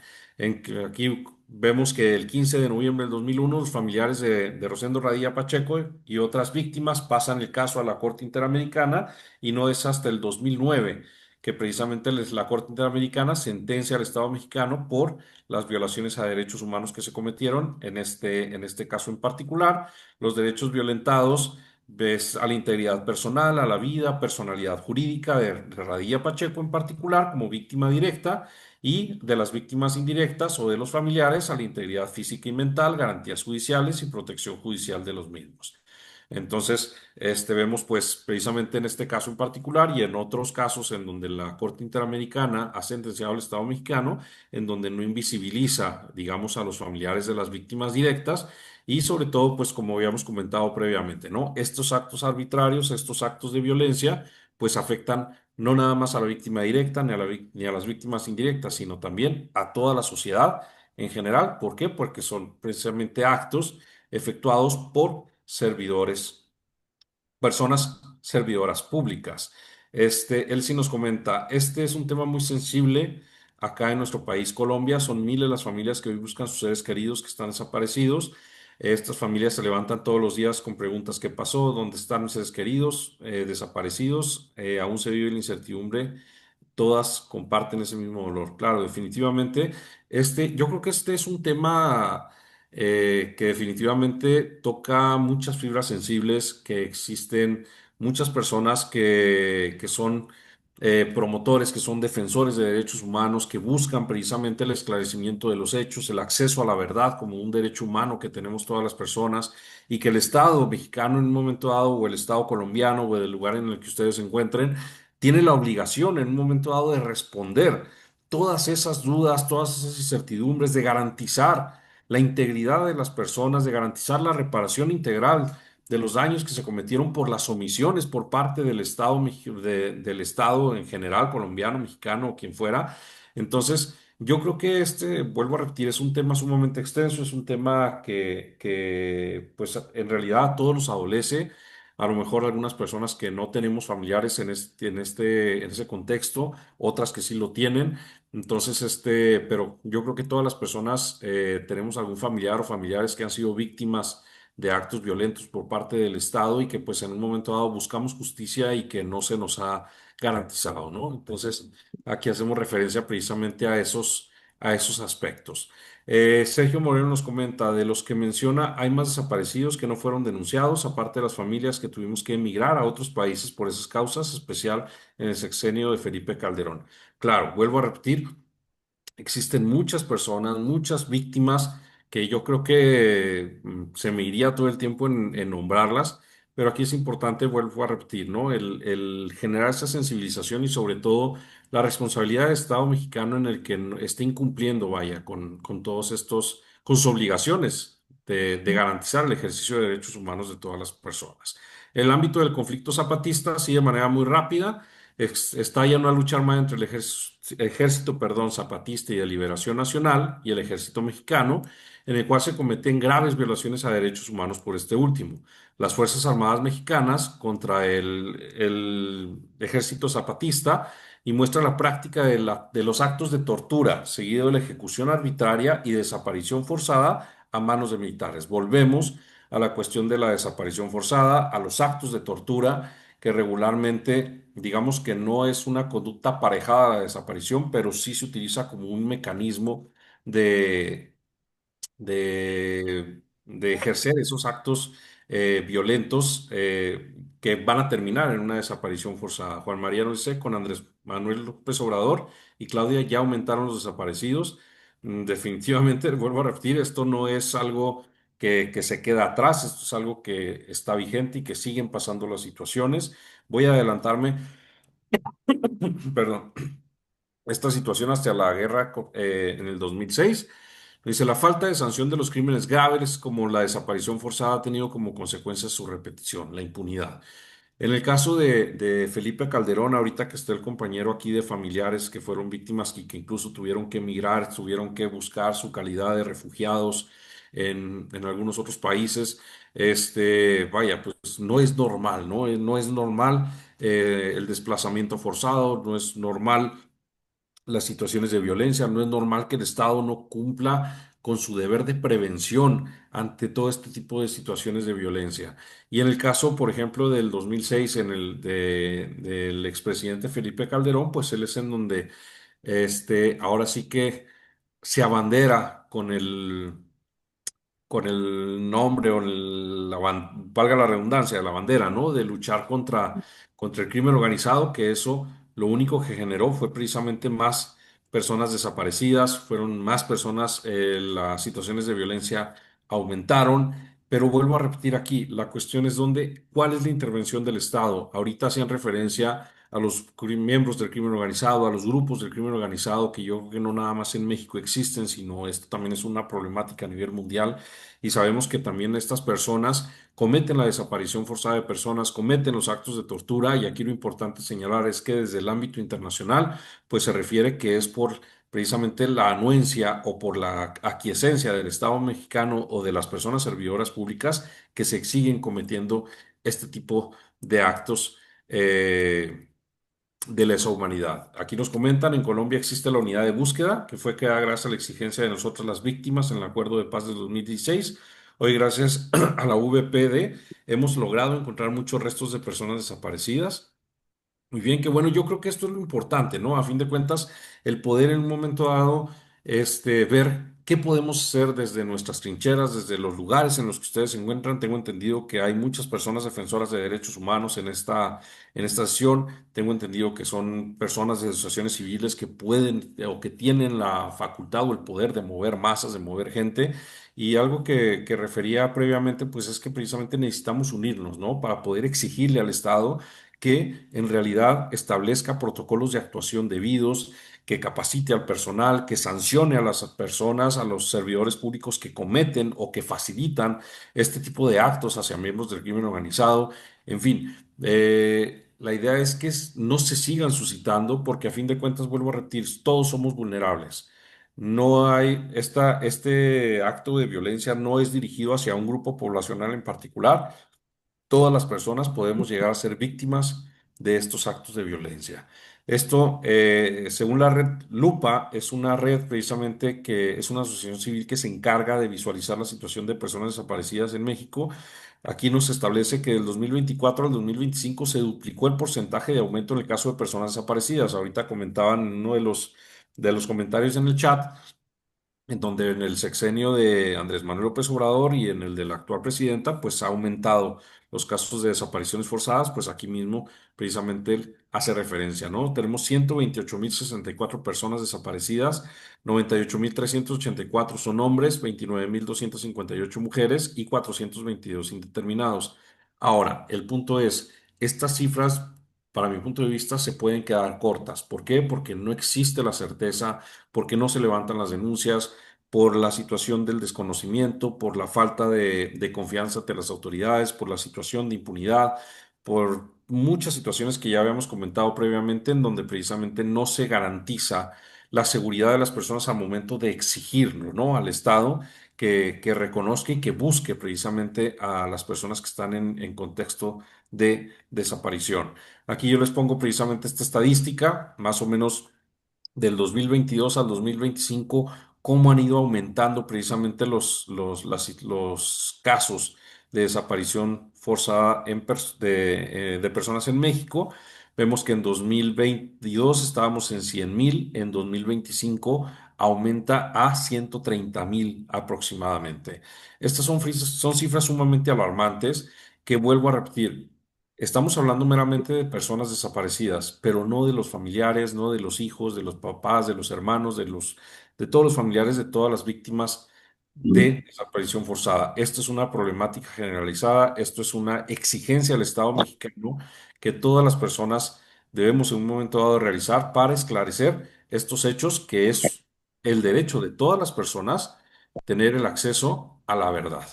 [SPEAKER 1] Aquí vemos que el 15 de noviembre del 2001 los familiares de Rosendo Radilla Pacheco y otras víctimas pasan el caso a la Corte Interamericana y no es hasta el 2009 que precisamente la Corte Interamericana sentencia al Estado mexicano por las violaciones a derechos humanos que se cometieron en este caso en particular, los derechos violentados ves a la integridad personal, a la vida, personalidad jurídica de Radilla Pacheco en particular como víctima directa y de las víctimas indirectas o de los familiares a la integridad física y mental, garantías judiciales y protección judicial de los mismos. Entonces, vemos pues precisamente en este caso en particular y en otros casos en donde la Corte Interamericana ha sentenciado al Estado mexicano, en donde no invisibiliza, digamos, a los familiares de las víctimas directas y sobre todo, pues como habíamos comentado previamente, ¿no? Estos actos arbitrarios, estos actos de violencia, pues afectan no nada más a la víctima directa ni a las víctimas indirectas, sino también a toda la sociedad en general. ¿Por qué? Porque son precisamente actos efectuados por servidores, personas servidoras públicas. Él sí nos comenta, este es un tema muy sensible acá en nuestro país, Colombia. Son miles las familias que hoy buscan sus seres queridos que están desaparecidos. Estas familias se levantan todos los días con preguntas: ¿qué pasó? ¿Dónde están mis seres queridos desaparecidos? Aún se vive la incertidumbre, todas comparten ese mismo dolor. Claro, definitivamente, yo creo que este es un tema que definitivamente toca muchas fibras sensibles, que existen muchas personas que son promotores, que son defensores de derechos humanos, que buscan precisamente el esclarecimiento de los hechos, el acceso a la verdad como un derecho humano que tenemos todas las personas, y que el Estado mexicano en un momento dado, o el Estado colombiano, o el lugar en el que ustedes se encuentren, tiene la obligación en un momento dado de responder todas esas dudas, todas esas incertidumbres, de garantizar la integridad de las personas, de garantizar la reparación integral de los daños que se cometieron por las omisiones por parte del Estado, del Estado en general, colombiano, mexicano o quien fuera. Entonces, yo creo que vuelvo a repetir, es un tema sumamente extenso, es un tema pues, en realidad a todos nos adolece. A lo mejor algunas personas que no tenemos familiares en ese contexto, otras que sí lo tienen. Entonces, pero yo creo que todas las personas tenemos algún familiar o familiares que han sido víctimas de actos violentos por parte del Estado y que pues en un momento dado buscamos justicia y que no se nos ha garantizado, ¿no? Entonces, aquí hacemos referencia precisamente a esos aspectos. Sergio Moreno nos comenta, de los que menciona, hay más desaparecidos que no fueron denunciados, aparte de las familias que tuvimos que emigrar a otros países por esas causas, especial en el sexenio de Felipe Calderón. Claro, vuelvo a repetir, existen muchas personas, muchas víctimas que yo creo que se me iría todo el tiempo en nombrarlas, pero aquí es importante, vuelvo a repetir, ¿no? El generar esa sensibilización y sobre todo la responsabilidad del Estado mexicano en el que esté incumpliendo, vaya, con todos estos, con sus obligaciones de garantizar el ejercicio de derechos humanos de todas las personas. El ámbito del conflicto zapatista, sí, de manera muy rápida. Está ya una lucha armada entre el ejército, perdón, zapatista y de Liberación Nacional y el ejército mexicano, en el cual se cometen graves violaciones a derechos humanos por este último. Las Fuerzas Armadas Mexicanas contra el ejército zapatista, y muestra la práctica de los actos de tortura, seguido de la ejecución arbitraria y desaparición forzada a manos de militares. Volvemos a la cuestión de la desaparición forzada, a los actos de tortura que regularmente, digamos que no es una conducta aparejada a la desaparición, pero sí se utiliza como un mecanismo de, de ejercer esos actos violentos que van a terminar en una desaparición forzada. Juan María nos dice, con Andrés Manuel López Obrador y Claudia ya aumentaron los desaparecidos. Definitivamente, vuelvo a repetir, esto no es algo que se queda atrás, esto es algo que está vigente y que siguen pasando las situaciones. Voy a adelantarme, perdón, esta situación hasta la guerra en el 2006. Dice, la falta de sanción de los crímenes graves como la desaparición forzada ha tenido como consecuencia su repetición, la impunidad. En el caso de Felipe Calderón, ahorita que está el compañero aquí, de familiares que fueron víctimas y que incluso tuvieron que emigrar, tuvieron que buscar su calidad de refugiados en algunos otros países, vaya, pues no es normal, ¿no? No es normal el desplazamiento forzado, no es normal las situaciones de violencia. No es normal que el Estado no cumpla con su deber de prevención ante todo este tipo de situaciones de violencia. Y en el caso, por ejemplo, del 2006, del expresidente Felipe Calderón, pues él es en donde ahora sí que se abandera con el nombre o valga la redundancia, la bandera, ¿no? De luchar contra el crimen organizado, que eso lo único que generó fue precisamente más personas desaparecidas, fueron más personas, las situaciones de violencia aumentaron, pero vuelvo a repetir aquí, la cuestión es ¿cuál es la intervención del Estado? Ahorita hacían referencia a los miembros del crimen organizado, a los grupos del crimen organizado, que yo creo que no nada más en México existen, sino esto también es una problemática a nivel mundial, y sabemos que también estas personas cometen la desaparición forzada de personas, cometen los actos de tortura, y aquí lo importante señalar es que desde el ámbito internacional, pues se refiere que es por precisamente la anuencia o por la aquiescencia del Estado mexicano o de las personas servidoras públicas que se siguen cometiendo este tipo de actos de lesa humanidad. Aquí nos comentan, en Colombia existe la unidad de búsqueda, que fue creada gracias a la exigencia de nosotras las víctimas en el Acuerdo de Paz de 2016. Hoy, gracias a la VPD, hemos logrado encontrar muchos restos de personas desaparecidas. Muy bien, que bueno, yo creo que esto es lo importante, ¿no? A fin de cuentas, el poder en un momento dado, ver qué podemos hacer desde nuestras trincheras, desde los lugares en los que ustedes se encuentran. Tengo entendido que hay muchas personas defensoras de derechos humanos en esta sesión. Tengo entendido que son personas de asociaciones civiles que pueden o que tienen la facultad o el poder de mover masas, de mover gente. Y algo que refería previamente, pues es que precisamente necesitamos unirnos, ¿no? Para poder exigirle al Estado que en realidad establezca protocolos de actuación debidos, que capacite al personal, que sancione a las personas, a los servidores públicos que cometen o que facilitan este tipo de actos hacia miembros del crimen organizado. En fin, la idea es que no se sigan suscitando porque a fin de cuentas, vuelvo a repetir, todos somos vulnerables. No hay este acto de violencia no es dirigido hacia un grupo poblacional en particular. Todas las personas podemos llegar a ser víctimas de estos actos de violencia. Esto, según la red Lupa, es una red precisamente que es una asociación civil que se encarga de visualizar la situación de personas desaparecidas en México. Aquí nos establece que del 2024 al 2025 se duplicó el porcentaje de aumento en el caso de personas desaparecidas. Ahorita comentaban en uno de los comentarios en el chat en donde en el sexenio de Andrés Manuel López Obrador y en el de la actual presidenta, pues ha aumentado los casos de desapariciones forzadas, pues aquí mismo precisamente él hace referencia, ¿no? Tenemos 128.064 personas desaparecidas, 98.384 son hombres, 29.258 mujeres y 422 indeterminados. Ahora, el punto es, estas cifras, para mi punto de vista, se pueden quedar cortas. ¿Por qué? Porque no existe la certeza, porque no se levantan las denuncias, por la situación del desconocimiento, por la falta de confianza ante las autoridades, por la situación de impunidad, por muchas situaciones que ya habíamos comentado previamente, en donde precisamente no se garantiza la seguridad de las personas al momento de exigirlo, ¿no? Al Estado que reconozca y que busque precisamente a las personas que están en contexto de desaparición. Aquí yo les pongo precisamente esta estadística, más o menos del 2022 al 2025, cómo han ido aumentando precisamente los casos de desaparición forzada de personas en México. Vemos que en 2022 estábamos en 100.000, en 2025 aumenta a 130.000 aproximadamente. Estas son cifras sumamente alarmantes que vuelvo a repetir. Estamos hablando meramente de personas desaparecidas, pero no de los familiares, no de los hijos, de los papás, de los hermanos, de todos los familiares, de todas las víctimas de desaparición forzada. Esto es una problemática generalizada, esto es una exigencia del Estado mexicano que todas las personas debemos en un momento dado realizar para esclarecer estos hechos, que es el derecho de todas las personas tener el acceso a la verdad.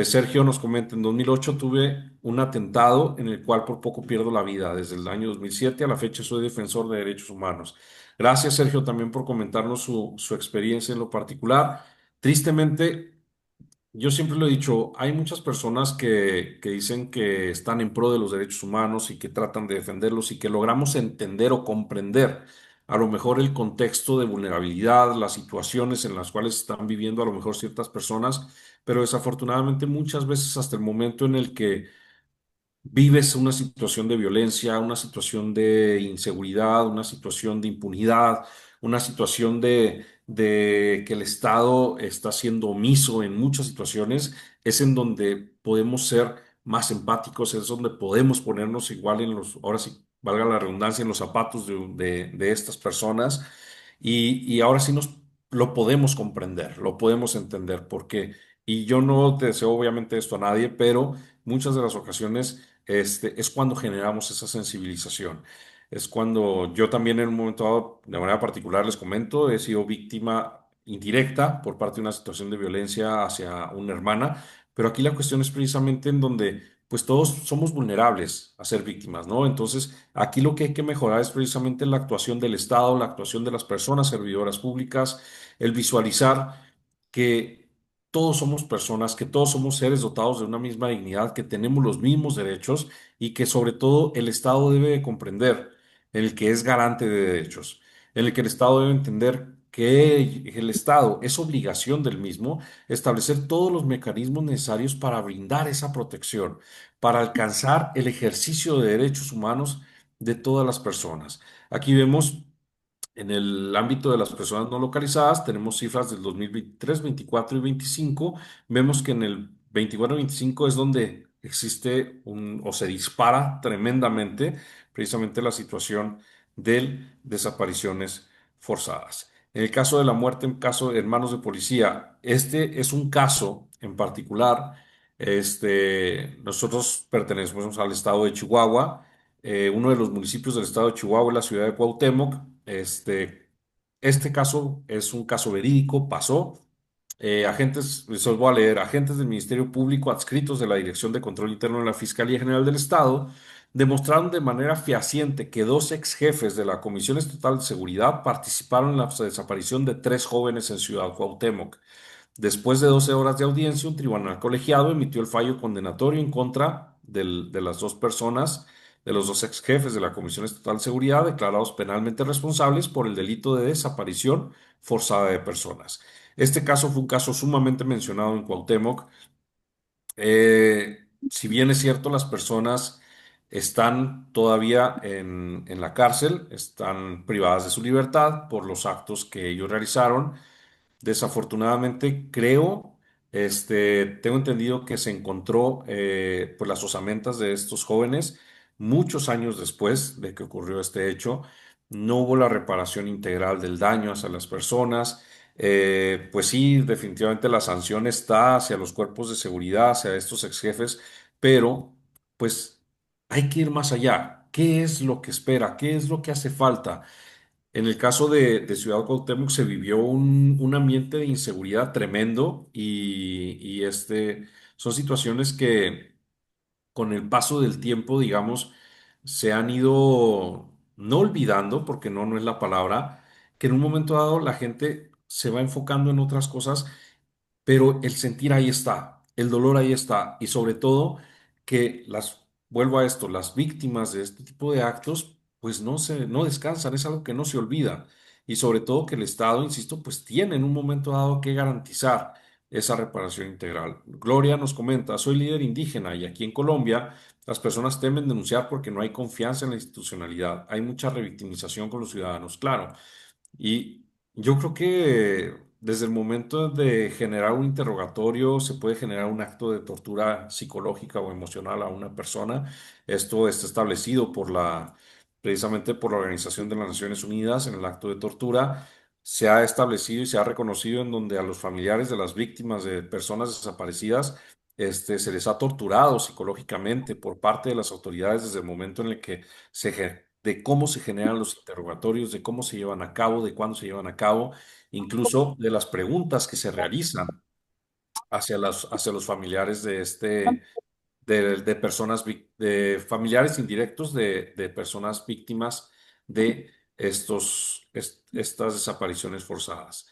[SPEAKER 1] Sergio nos comenta, en 2008 tuve un atentado en el cual por poco pierdo la vida. Desde el año 2007 a la fecha soy defensor de derechos humanos. Gracias, Sergio, también por comentarnos su experiencia en lo particular. Tristemente, yo siempre lo he dicho, hay muchas personas que dicen que están en pro de los derechos humanos y que tratan de defenderlos y que logramos entender o comprender a lo mejor el contexto de vulnerabilidad, las situaciones en las cuales están viviendo a lo mejor ciertas personas, pero desafortunadamente muchas veces hasta el momento en el que vives una situación de violencia, una situación de inseguridad, una situación de impunidad, una situación de que el Estado está siendo omiso en muchas situaciones, es en donde podemos ser más empáticos, es donde podemos ponernos igual ahora sí, valga la redundancia, en los zapatos de estas personas y ahora sí lo podemos comprender, lo podemos entender, porque, y yo no te deseo obviamente esto a nadie, pero muchas de las ocasiones es cuando generamos esa sensibilización. Es cuando yo también en un momento dado, de manera particular, les comento, he sido víctima indirecta por parte de una situación de violencia hacia una hermana, pero aquí la cuestión es precisamente en donde pues todos somos vulnerables a ser víctimas, ¿no? Entonces, aquí lo que hay que mejorar es precisamente la actuación del Estado, la actuación de las personas servidoras públicas, el visualizar que todos somos personas, que todos somos seres dotados de una misma dignidad, que tenemos los mismos derechos y que sobre todo el Estado debe de comprender el que es garante de derechos, en el que el Estado debe entender que el Estado es obligación del mismo establecer todos los mecanismos necesarios para brindar esa protección, para alcanzar el ejercicio de derechos humanos de todas las personas. Aquí vemos en el ámbito de las personas no localizadas, tenemos cifras del 2023, 24 y 25. Vemos que en el 24 y 25 es donde existe o se dispara tremendamente precisamente la situación de desapariciones forzadas. En el caso de la muerte en caso de hermanos de policía, este es un caso en particular. Nosotros pertenecemos al estado de Chihuahua. Uno de los municipios del estado de Chihuahua es la ciudad de Cuauhtémoc. Este caso es un caso verídico, pasó. Agentes, les voy a leer, agentes del Ministerio Público adscritos de la Dirección de Control Interno de la Fiscalía General del Estado demostraron de manera fehaciente que dos ex jefes de la Comisión Estatal de Seguridad participaron en la desaparición de tres jóvenes en Ciudad Cuauhtémoc. Después de 12 horas de audiencia, un tribunal colegiado emitió el fallo condenatorio en contra de las dos personas, de los dos ex jefes de la Comisión Estatal de Seguridad, declarados penalmente responsables por el delito de desaparición forzada de personas. Este caso fue un caso sumamente mencionado en Cuauhtémoc. Si bien es cierto, las personas están todavía en la cárcel, están privadas de su libertad por los actos que ellos realizaron. Desafortunadamente, creo, tengo entendido que se encontró pues las osamentas de estos jóvenes muchos años después de que ocurrió este hecho. No hubo la reparación integral del daño hacia las personas. Pues sí, definitivamente la sanción está hacia los cuerpos de seguridad, hacia estos ex jefes, pero pues hay que ir más allá. ¿Qué es lo que espera? ¿Qué es lo que hace falta? En el caso de Ciudad Cuauhtémoc se vivió un ambiente de inseguridad tremendo y son situaciones que con el paso del tiempo, digamos, se han ido no olvidando, porque no es la palabra, que en un momento dado la gente se va enfocando en otras cosas, pero el sentir ahí está, el dolor ahí está, y sobre todo que vuelvo a esto, las víctimas de este tipo de actos, pues no descansan, es algo que no se olvida, y sobre todo que el Estado, insisto, pues tiene en un momento dado que garantizar esa reparación integral. Gloria nos comenta, soy líder indígena y aquí en Colombia las personas temen denunciar porque no hay confianza en la institucionalidad, hay mucha revictimización con los ciudadanos, claro. Y yo creo que desde el momento de generar un interrogatorio se puede generar un acto de tortura psicológica o emocional a una persona. Esto está establecido precisamente por la Organización de las Naciones Unidas en el acto de tortura. Se ha establecido y se ha reconocido en donde a los familiares de las víctimas de personas desaparecidas, se les ha torturado psicológicamente por parte de las autoridades desde el momento en el que de cómo se generan los interrogatorios, de cómo se llevan a cabo, de cuándo se llevan a cabo, incluso de las preguntas que se realizan hacia los familiares de personas, de familiares indirectos de personas víctimas de estas desapariciones forzadas.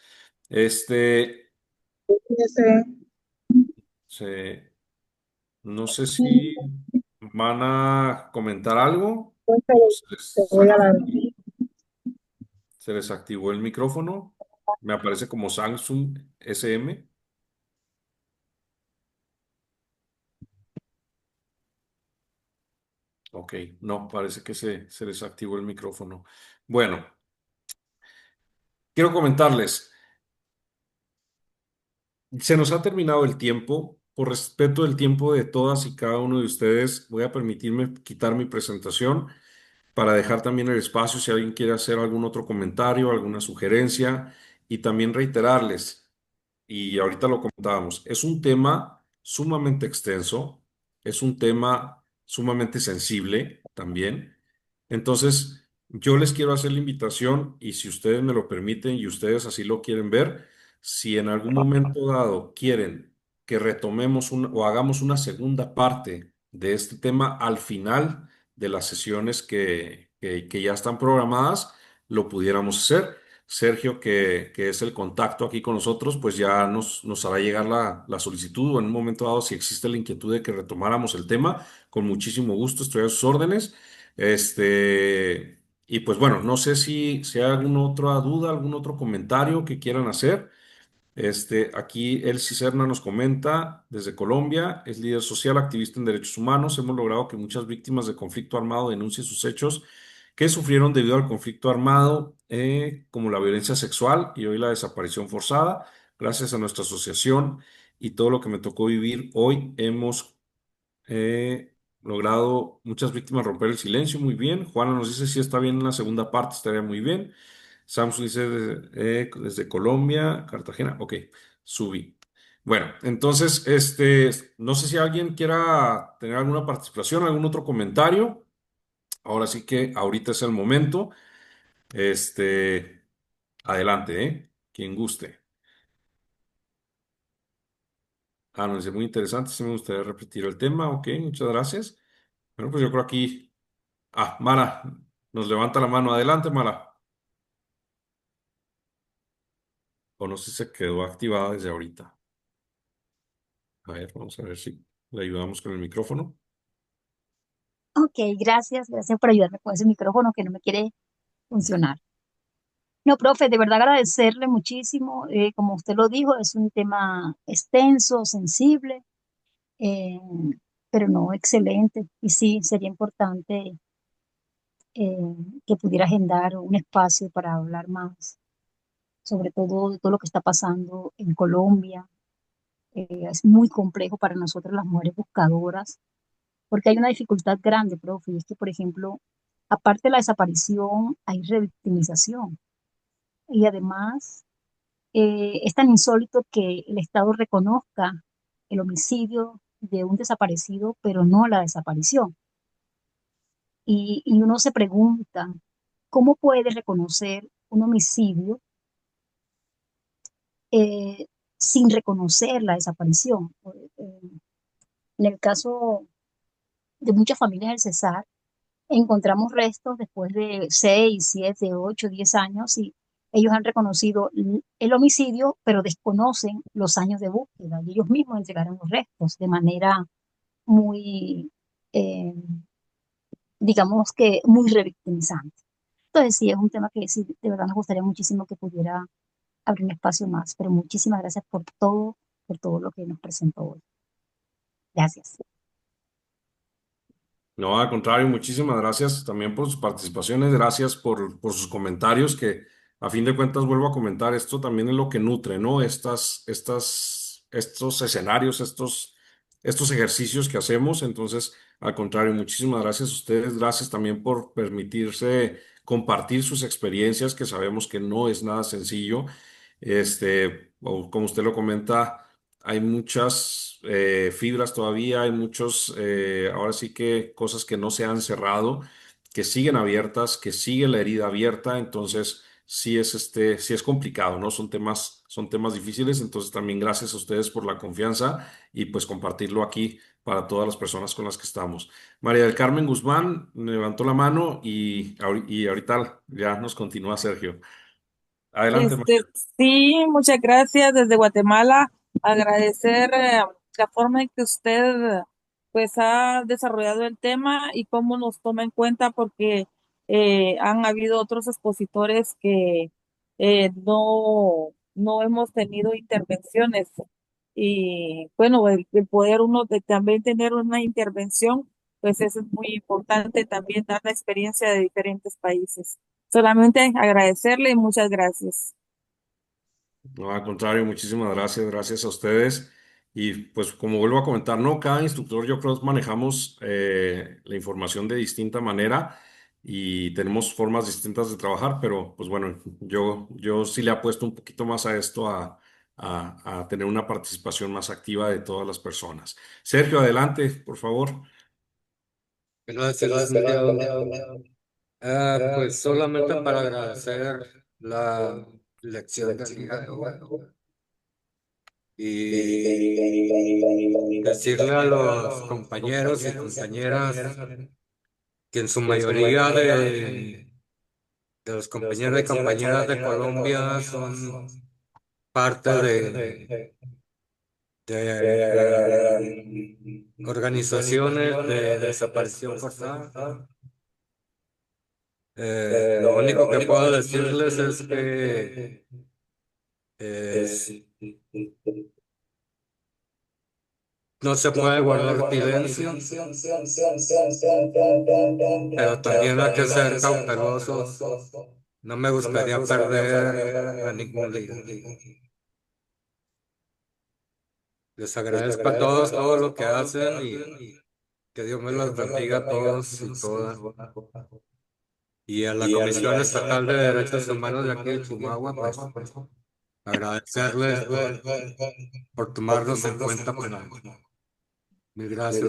[SPEAKER 1] Se- no sé si van a comentar algo o se les activó el micrófono. Me aparece como Samsung SM. Ok, no, parece que se les activó el micrófono. Bueno, quiero comentarles, se nos ha terminado el tiempo. Por respeto del tiempo de todas y cada uno de ustedes, voy a permitirme quitar mi presentación. para dejar también el espacio si alguien quiere hacer algún otro comentario, alguna sugerencia y también reiterarles, y ahorita lo comentábamos, es un tema sumamente extenso, es un tema sumamente sensible también. Entonces, yo les quiero hacer la invitación y si ustedes me lo permiten y ustedes así lo quieren ver, si en algún momento dado quieren que retomemos o hagamos una segunda parte de este tema al final de las sesiones que ya están programadas, lo pudiéramos hacer. Sergio, que es el contacto aquí con nosotros, pues ya nos hará llegar la solicitud o en un momento dado, si existe la inquietud de que retomáramos el tema, con muchísimo gusto estoy a sus órdenes. Y pues bueno, no sé si hay alguna otra duda, algún otro comentario que quieran hacer. Aquí Elsie Serna nos comenta desde Colombia, es líder social, activista en derechos humanos. Hemos logrado que muchas víctimas de conflicto armado denuncien sus hechos que sufrieron debido al conflicto armado, como la violencia sexual y hoy la desaparición forzada. Gracias a nuestra asociación y todo lo que me tocó vivir, hoy hemos logrado muchas víctimas romper el silencio. Muy bien. Juana nos dice si está bien en la segunda parte, estaría muy bien. Samsung dice desde Colombia, Cartagena. Ok, subí. Bueno, entonces, no sé si alguien quiera tener alguna participación, algún otro comentario. Ahora sí que ahorita es el momento. Este, adelante, ¿eh? Quien guste. Ah, no, es muy interesante. Sí me gustaría repetir el tema. Ok, muchas gracias. Bueno, pues yo creo aquí. Ah, Mara, nos levanta la mano. Adelante, Mara. O no sé si se quedó activada desde ahorita. A ver, vamos a ver si le ayudamos con el micrófono.
[SPEAKER 5] Ok, gracias por ayudarme con ese micrófono que no me quiere funcionar. No, profe, de verdad agradecerle muchísimo. Como usted lo dijo, es un tema extenso, sensible, eh, pero no excelente. Y sí, sería importante eh, que pudiera agendar un espacio para hablar más, sobre todo de todo lo que está pasando en Colombia. Es muy complejo para nosotros las mujeres buscadoras, porque hay una dificultad grande, profe, y es que, por ejemplo, aparte de la desaparición, hay revictimización. Y además, es tan insólito que el Estado reconozca el homicidio de un desaparecido, pero no la desaparición. Y uno se pregunta, ¿cómo puede reconocer un homicidio eh, sin reconocer la desaparición? En el caso de muchas familias del Cesar, encontramos restos después de 6, 7, 8, 10 años y ellos han reconocido el homicidio, pero desconocen los años de búsqueda y ellos mismos entregaron los restos de manera muy, eh, digamos que muy revictimizante. Entonces sí, es un tema que sí, de verdad nos gustaría muchísimo que pudiera abrir un espacio más, pero muchísimas gracias por todo lo que nos presentó hoy. Gracias.
[SPEAKER 1] No, al contrario, muchísimas gracias también por sus participaciones, gracias por sus comentarios, que a fin de cuentas vuelvo a comentar, esto también es lo que nutre, ¿no? Estos escenarios, estos ejercicios que hacemos. Entonces, al contrario, muchísimas gracias a ustedes, gracias también por permitirse compartir sus experiencias, que sabemos que no es nada sencillo. O como usted lo comenta. Hay muchas fibras todavía, hay muchos, ahora sí que cosas que no se han cerrado, que siguen abiertas, que sigue la herida abierta. Entonces sí es complicado, ¿no? Son temas difíciles. Entonces también gracias a ustedes por la confianza y pues compartirlo aquí para todas las personas con las que estamos. María del Carmen Guzmán levantó la mano y ahorita ya nos continúa Sergio. Adelante,
[SPEAKER 4] Este,
[SPEAKER 1] María.
[SPEAKER 4] sí, muchas gracias desde Guatemala. Agradecer la forma en que usted pues ha desarrollado el tema y cómo nos toma en cuenta porque han habido otros expositores que no hemos tenido intervenciones. Y bueno, el poder uno de también tener una intervención, pues eso es muy importante también dar la experiencia de diferentes países. Solamente agradecerle y muchas gracias.
[SPEAKER 1] No, al contrario, muchísimas gracias, gracias a ustedes. Y pues como vuelvo a comentar, ¿no? Cada instructor yo creo que manejamos la información de distinta manera y tenemos formas distintas de trabajar, pero pues bueno, yo sí le apuesto un poquito más a esto, a tener una participación más activa de todas las personas. Sergio, adelante, por favor.
[SPEAKER 10] Gracias, licenciado. Pues solamente para agradecer la lección del día de hoy y decirle a los compañeros y compañeras que en su mayoría de los compañeros y compañeras de Colombia son parte de organizaciones de desaparición forzada. Lo único que puedo decirles es que eh, no se puede guardar silencio, pero también hay que ser cautelosos. No me gustaría perder a ningún líder. Les agradezco a todos todo lo que hacen y que Dios me los bendiga a todos y todas. Y a la Comisión Estatal de Derechos Humanos de aquí de Chihuahua, pues agradecerles por tomarnos en cuenta para algo. Mil gracias.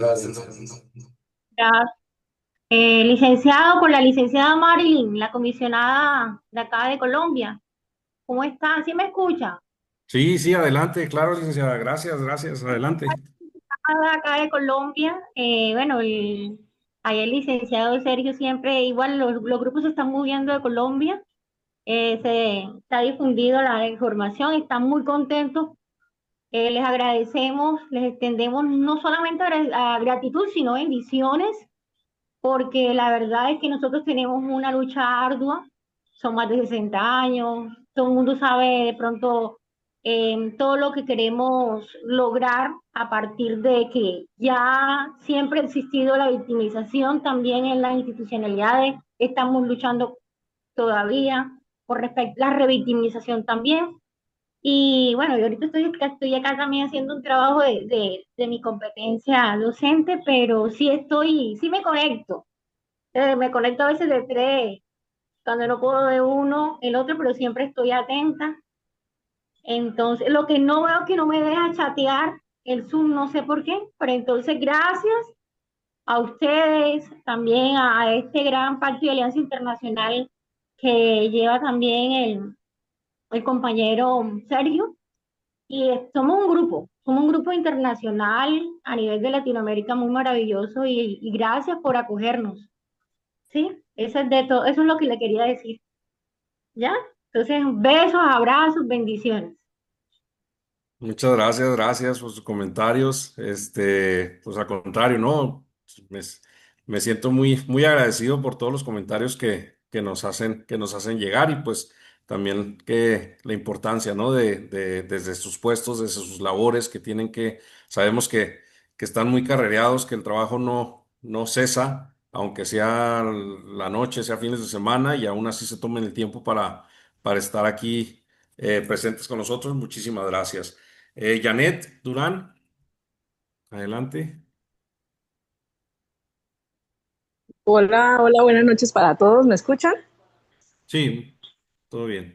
[SPEAKER 11] Licenciado, con la licenciada Marilyn, la comisionada de acá de Colombia. ¿Cómo está? ¿Sí me escucha?
[SPEAKER 1] Sí, sí, adelante, claro, licenciada, gracias, adelante.
[SPEAKER 11] Acá de Colombia, bueno, ahí el licenciado Sergio siempre, igual los grupos se están moviendo de Colombia, se ha difundido la información, están muy contentos, les agradecemos, les extendemos no solamente gratitud, sino bendiciones, porque la verdad es que nosotros tenemos una lucha ardua, son más de 60 años, todo el mundo sabe de pronto todo lo que queremos lograr a partir de que ya siempre ha existido la victimización también en las institucionalidades, estamos luchando todavía por respecto a la revictimización también. Y bueno, yo ahorita estoy acá también haciendo un trabajo de mi competencia docente, pero sí me conecto. Me conecto a veces de tres, cuando no puedo de uno, el otro, pero siempre estoy atenta. Entonces, lo que no veo que no me deja chatear el Zoom, no sé por qué, pero entonces gracias a ustedes, también a este gran pacto de alianza internacional que lleva también el compañero Sergio, y somos un grupo internacional a nivel de Latinoamérica muy maravilloso y gracias por acogernos. Sí, eso es de todo, eso es lo que le quería decir. ¿Ya? Entonces, besos, abrazos, bendiciones.
[SPEAKER 1] Muchas gracias por sus comentarios. Pues al contrario, ¿no? Me, me siento muy agradecido por todos los comentarios que nos hacen llegar y pues también que la importancia, ¿no? Desde sus puestos, desde sus labores sabemos que están muy carrereados, que el trabajo no cesa, aunque sea la noche, sea fines de semana y aún así se tomen el tiempo para estar aquí presentes con nosotros. Muchísimas gracias. Janet Durán, adelante.
[SPEAKER 12] Hola, hola, buenas noches para todos. ¿Me escuchan?
[SPEAKER 1] Sí, todo bien.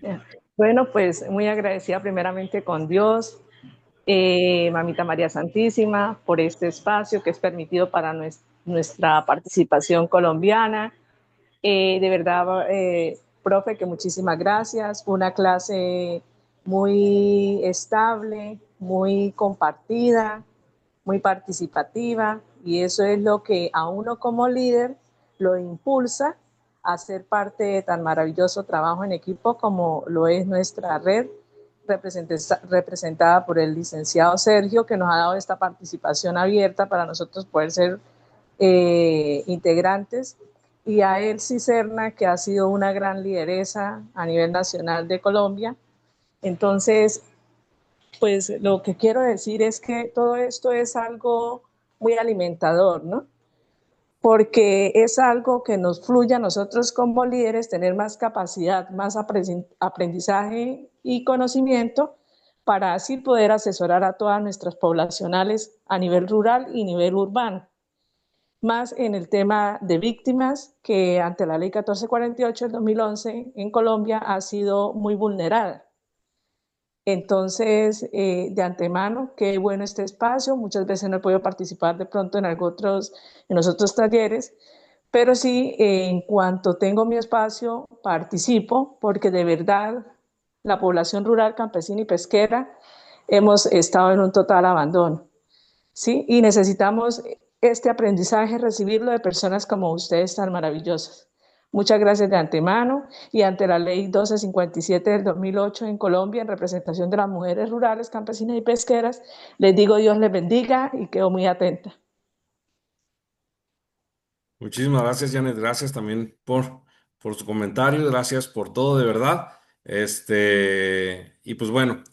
[SPEAKER 12] Bueno, pues muy agradecida primeramente con Dios, Mamita María Santísima, por este espacio que es permitido para nuestra participación colombiana. De verdad, profe, que muchísimas gracias. Una clase muy estable, muy compartida, muy participativa, y eso es lo que a uno como líder lo impulsa a ser parte de tan maravilloso trabajo en equipo como lo es nuestra red, representada por el licenciado Sergio, que nos ha dado esta participación abierta para nosotros poder ser integrantes, y a Elsie Serna, que ha sido una gran lideresa a nivel nacional de Colombia. Entonces, pues lo que quiero decir es que todo esto es algo muy alimentador, ¿no? Porque es algo que nos fluye a nosotros como líderes, tener más capacidad, más aprendizaje y conocimiento para así poder asesorar a todas nuestras poblacionales a nivel rural y nivel urbano. más en el tema de víctimas, que ante la ley 1448 del 2011 en Colombia ha sido muy vulnerada. Entonces, de antemano, qué bueno este espacio. Muchas veces no he podido participar de pronto en los otros talleres, pero sí, en cuanto tengo mi espacio, participo, porque de verdad la población rural, campesina y pesquera hemos estado en un total abandono, ¿sí? Y necesitamos este aprendizaje, recibirlo de personas como ustedes tan maravillosas. Muchas gracias de antemano, y ante la ley 1257 del 2008 en Colombia, en representación de las mujeres rurales, campesinas y pesqueras, les digo Dios les bendiga y quedo muy atenta.
[SPEAKER 1] Muchísimas gracias, Janet. Gracias también por su comentario. Gracias por todo, de verdad. Y pues bueno,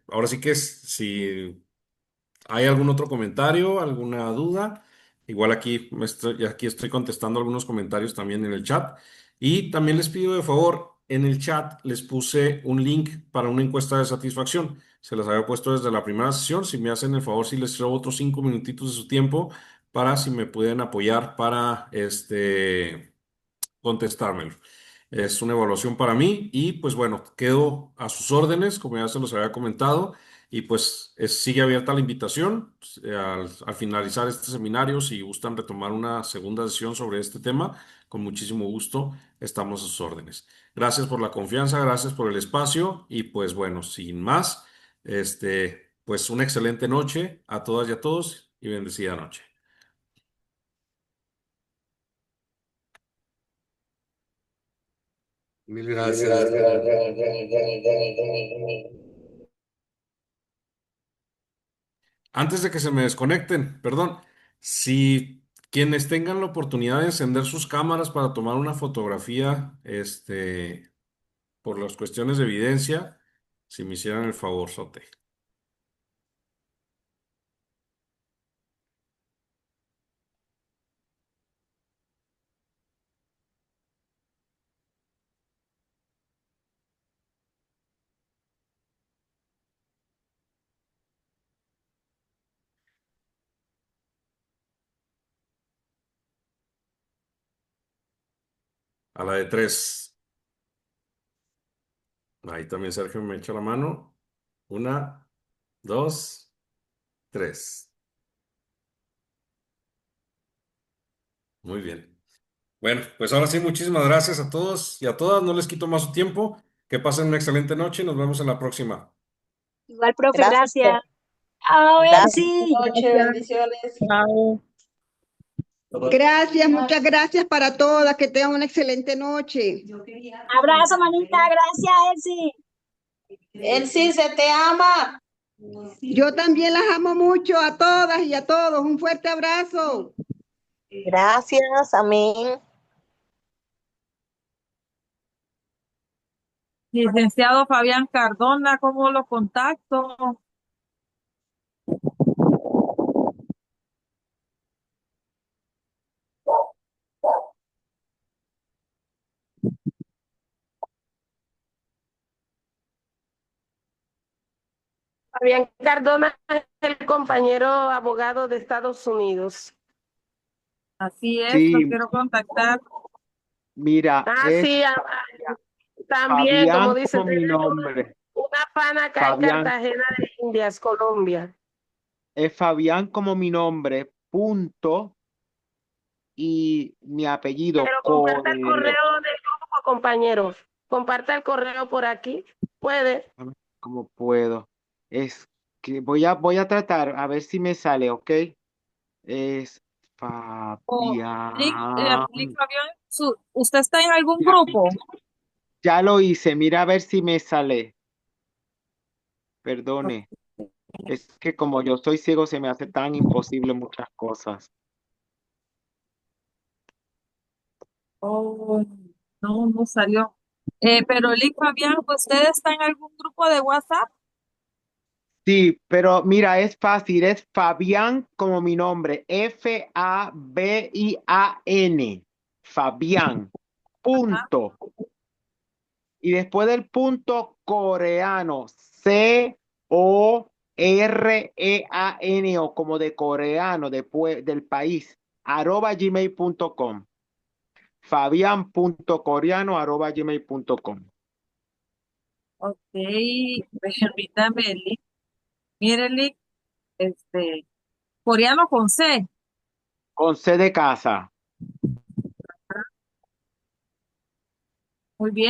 [SPEAKER 1] ahora sí que si hay algún otro comentario, alguna duda, igual aquí estoy contestando algunos comentarios también en el chat. Y también les pido de favor, en el chat les puse un link para una encuesta de satisfacción. Se las había puesto desde la primera sesión. Si me hacen el favor, si les robo otros 5 minutitos de su tiempo para si me pueden apoyar para contestármelo. Es una evaluación para mí y pues bueno, quedo a sus órdenes, como ya se los había comentado, y pues sigue abierta la invitación. Al finalizar este seminario, si gustan retomar una segunda sesión sobre este tema, con muchísimo gusto estamos a sus órdenes. Gracias por la confianza, gracias por el espacio y pues bueno, sin más, pues una excelente noche a todas y a todos y bendecida noche.
[SPEAKER 10] Mil gracias.
[SPEAKER 1] Antes de que se me desconecten, perdón, si quienes tengan la oportunidad de encender sus cámaras para tomar una fotografía, por las cuestiones de evidencia, si me hicieran el favor, Sote. A la de tres. Ahí también Sergio me echa la mano. Una, dos, tres. Muy bien. Bueno, pues ahora sí, muchísimas gracias a todos y a todas. No les quito más su tiempo. Que pasen una excelente noche y nos vemos en la próxima.
[SPEAKER 5] Igual, profe,
[SPEAKER 13] Gracias,
[SPEAKER 5] gracias.
[SPEAKER 13] profe.
[SPEAKER 5] A ver,
[SPEAKER 13] Gracias.
[SPEAKER 5] sí.
[SPEAKER 13] Noche, bendiciones.
[SPEAKER 12] Chao.
[SPEAKER 14] Gracias, muchas gracias para todas. Que tengan una excelente noche.
[SPEAKER 5] Abrazo, manita. Gracias, Elsie.
[SPEAKER 13] Elsie, se te ama.
[SPEAKER 14] Yo también las amo mucho a todas y a todos. Un fuerte abrazo.
[SPEAKER 13] Gracias, amén.
[SPEAKER 4] Licenciado Fabián Cardona, ¿cómo lo contacto?
[SPEAKER 2] Fabián Cardona es el compañero abogado de Estados Unidos.
[SPEAKER 4] Así es, lo
[SPEAKER 3] Sí,
[SPEAKER 4] quiero contactar.
[SPEAKER 3] mira, es
[SPEAKER 2] Sí, también, como
[SPEAKER 3] Fabián
[SPEAKER 2] dicen,
[SPEAKER 3] como mi
[SPEAKER 2] tenemos
[SPEAKER 3] nombre.
[SPEAKER 2] una pana acá en
[SPEAKER 3] Fabián,
[SPEAKER 2] Cartagena de Indias, Colombia.
[SPEAKER 3] es Fabián como mi nombre, punto, y mi apellido,
[SPEAKER 2] Pero comparta el correo del grupo, compañeros. Comparta el correo por aquí. Puede.
[SPEAKER 3] como puedo. Es que voy a tratar a ver si me sale, ¿ok? Es Fabián.
[SPEAKER 4] Lic Fabián, ¿usted está en algún grupo?
[SPEAKER 3] Ya lo hice, mira a ver si me sale. Perdone. Es que como yo soy ciego se me hace tan imposible muchas cosas.
[SPEAKER 4] Oh, no salió. Pero Lic Fabián, ¿usted está en algún grupo de WhatsApp?
[SPEAKER 3] Sí, pero mira, es fácil, es Fabián como mi nombre, Fabian, Fabián, punto. Y después del punto coreano, Coreano, como de coreano, del país. fabian.coreano@gmail.com. fabian.coreano@gmail.com.
[SPEAKER 4] Ok, permítame, Lick. Mire, Lick, coreano con C.
[SPEAKER 3] Con C de casa.
[SPEAKER 4] Muy bien.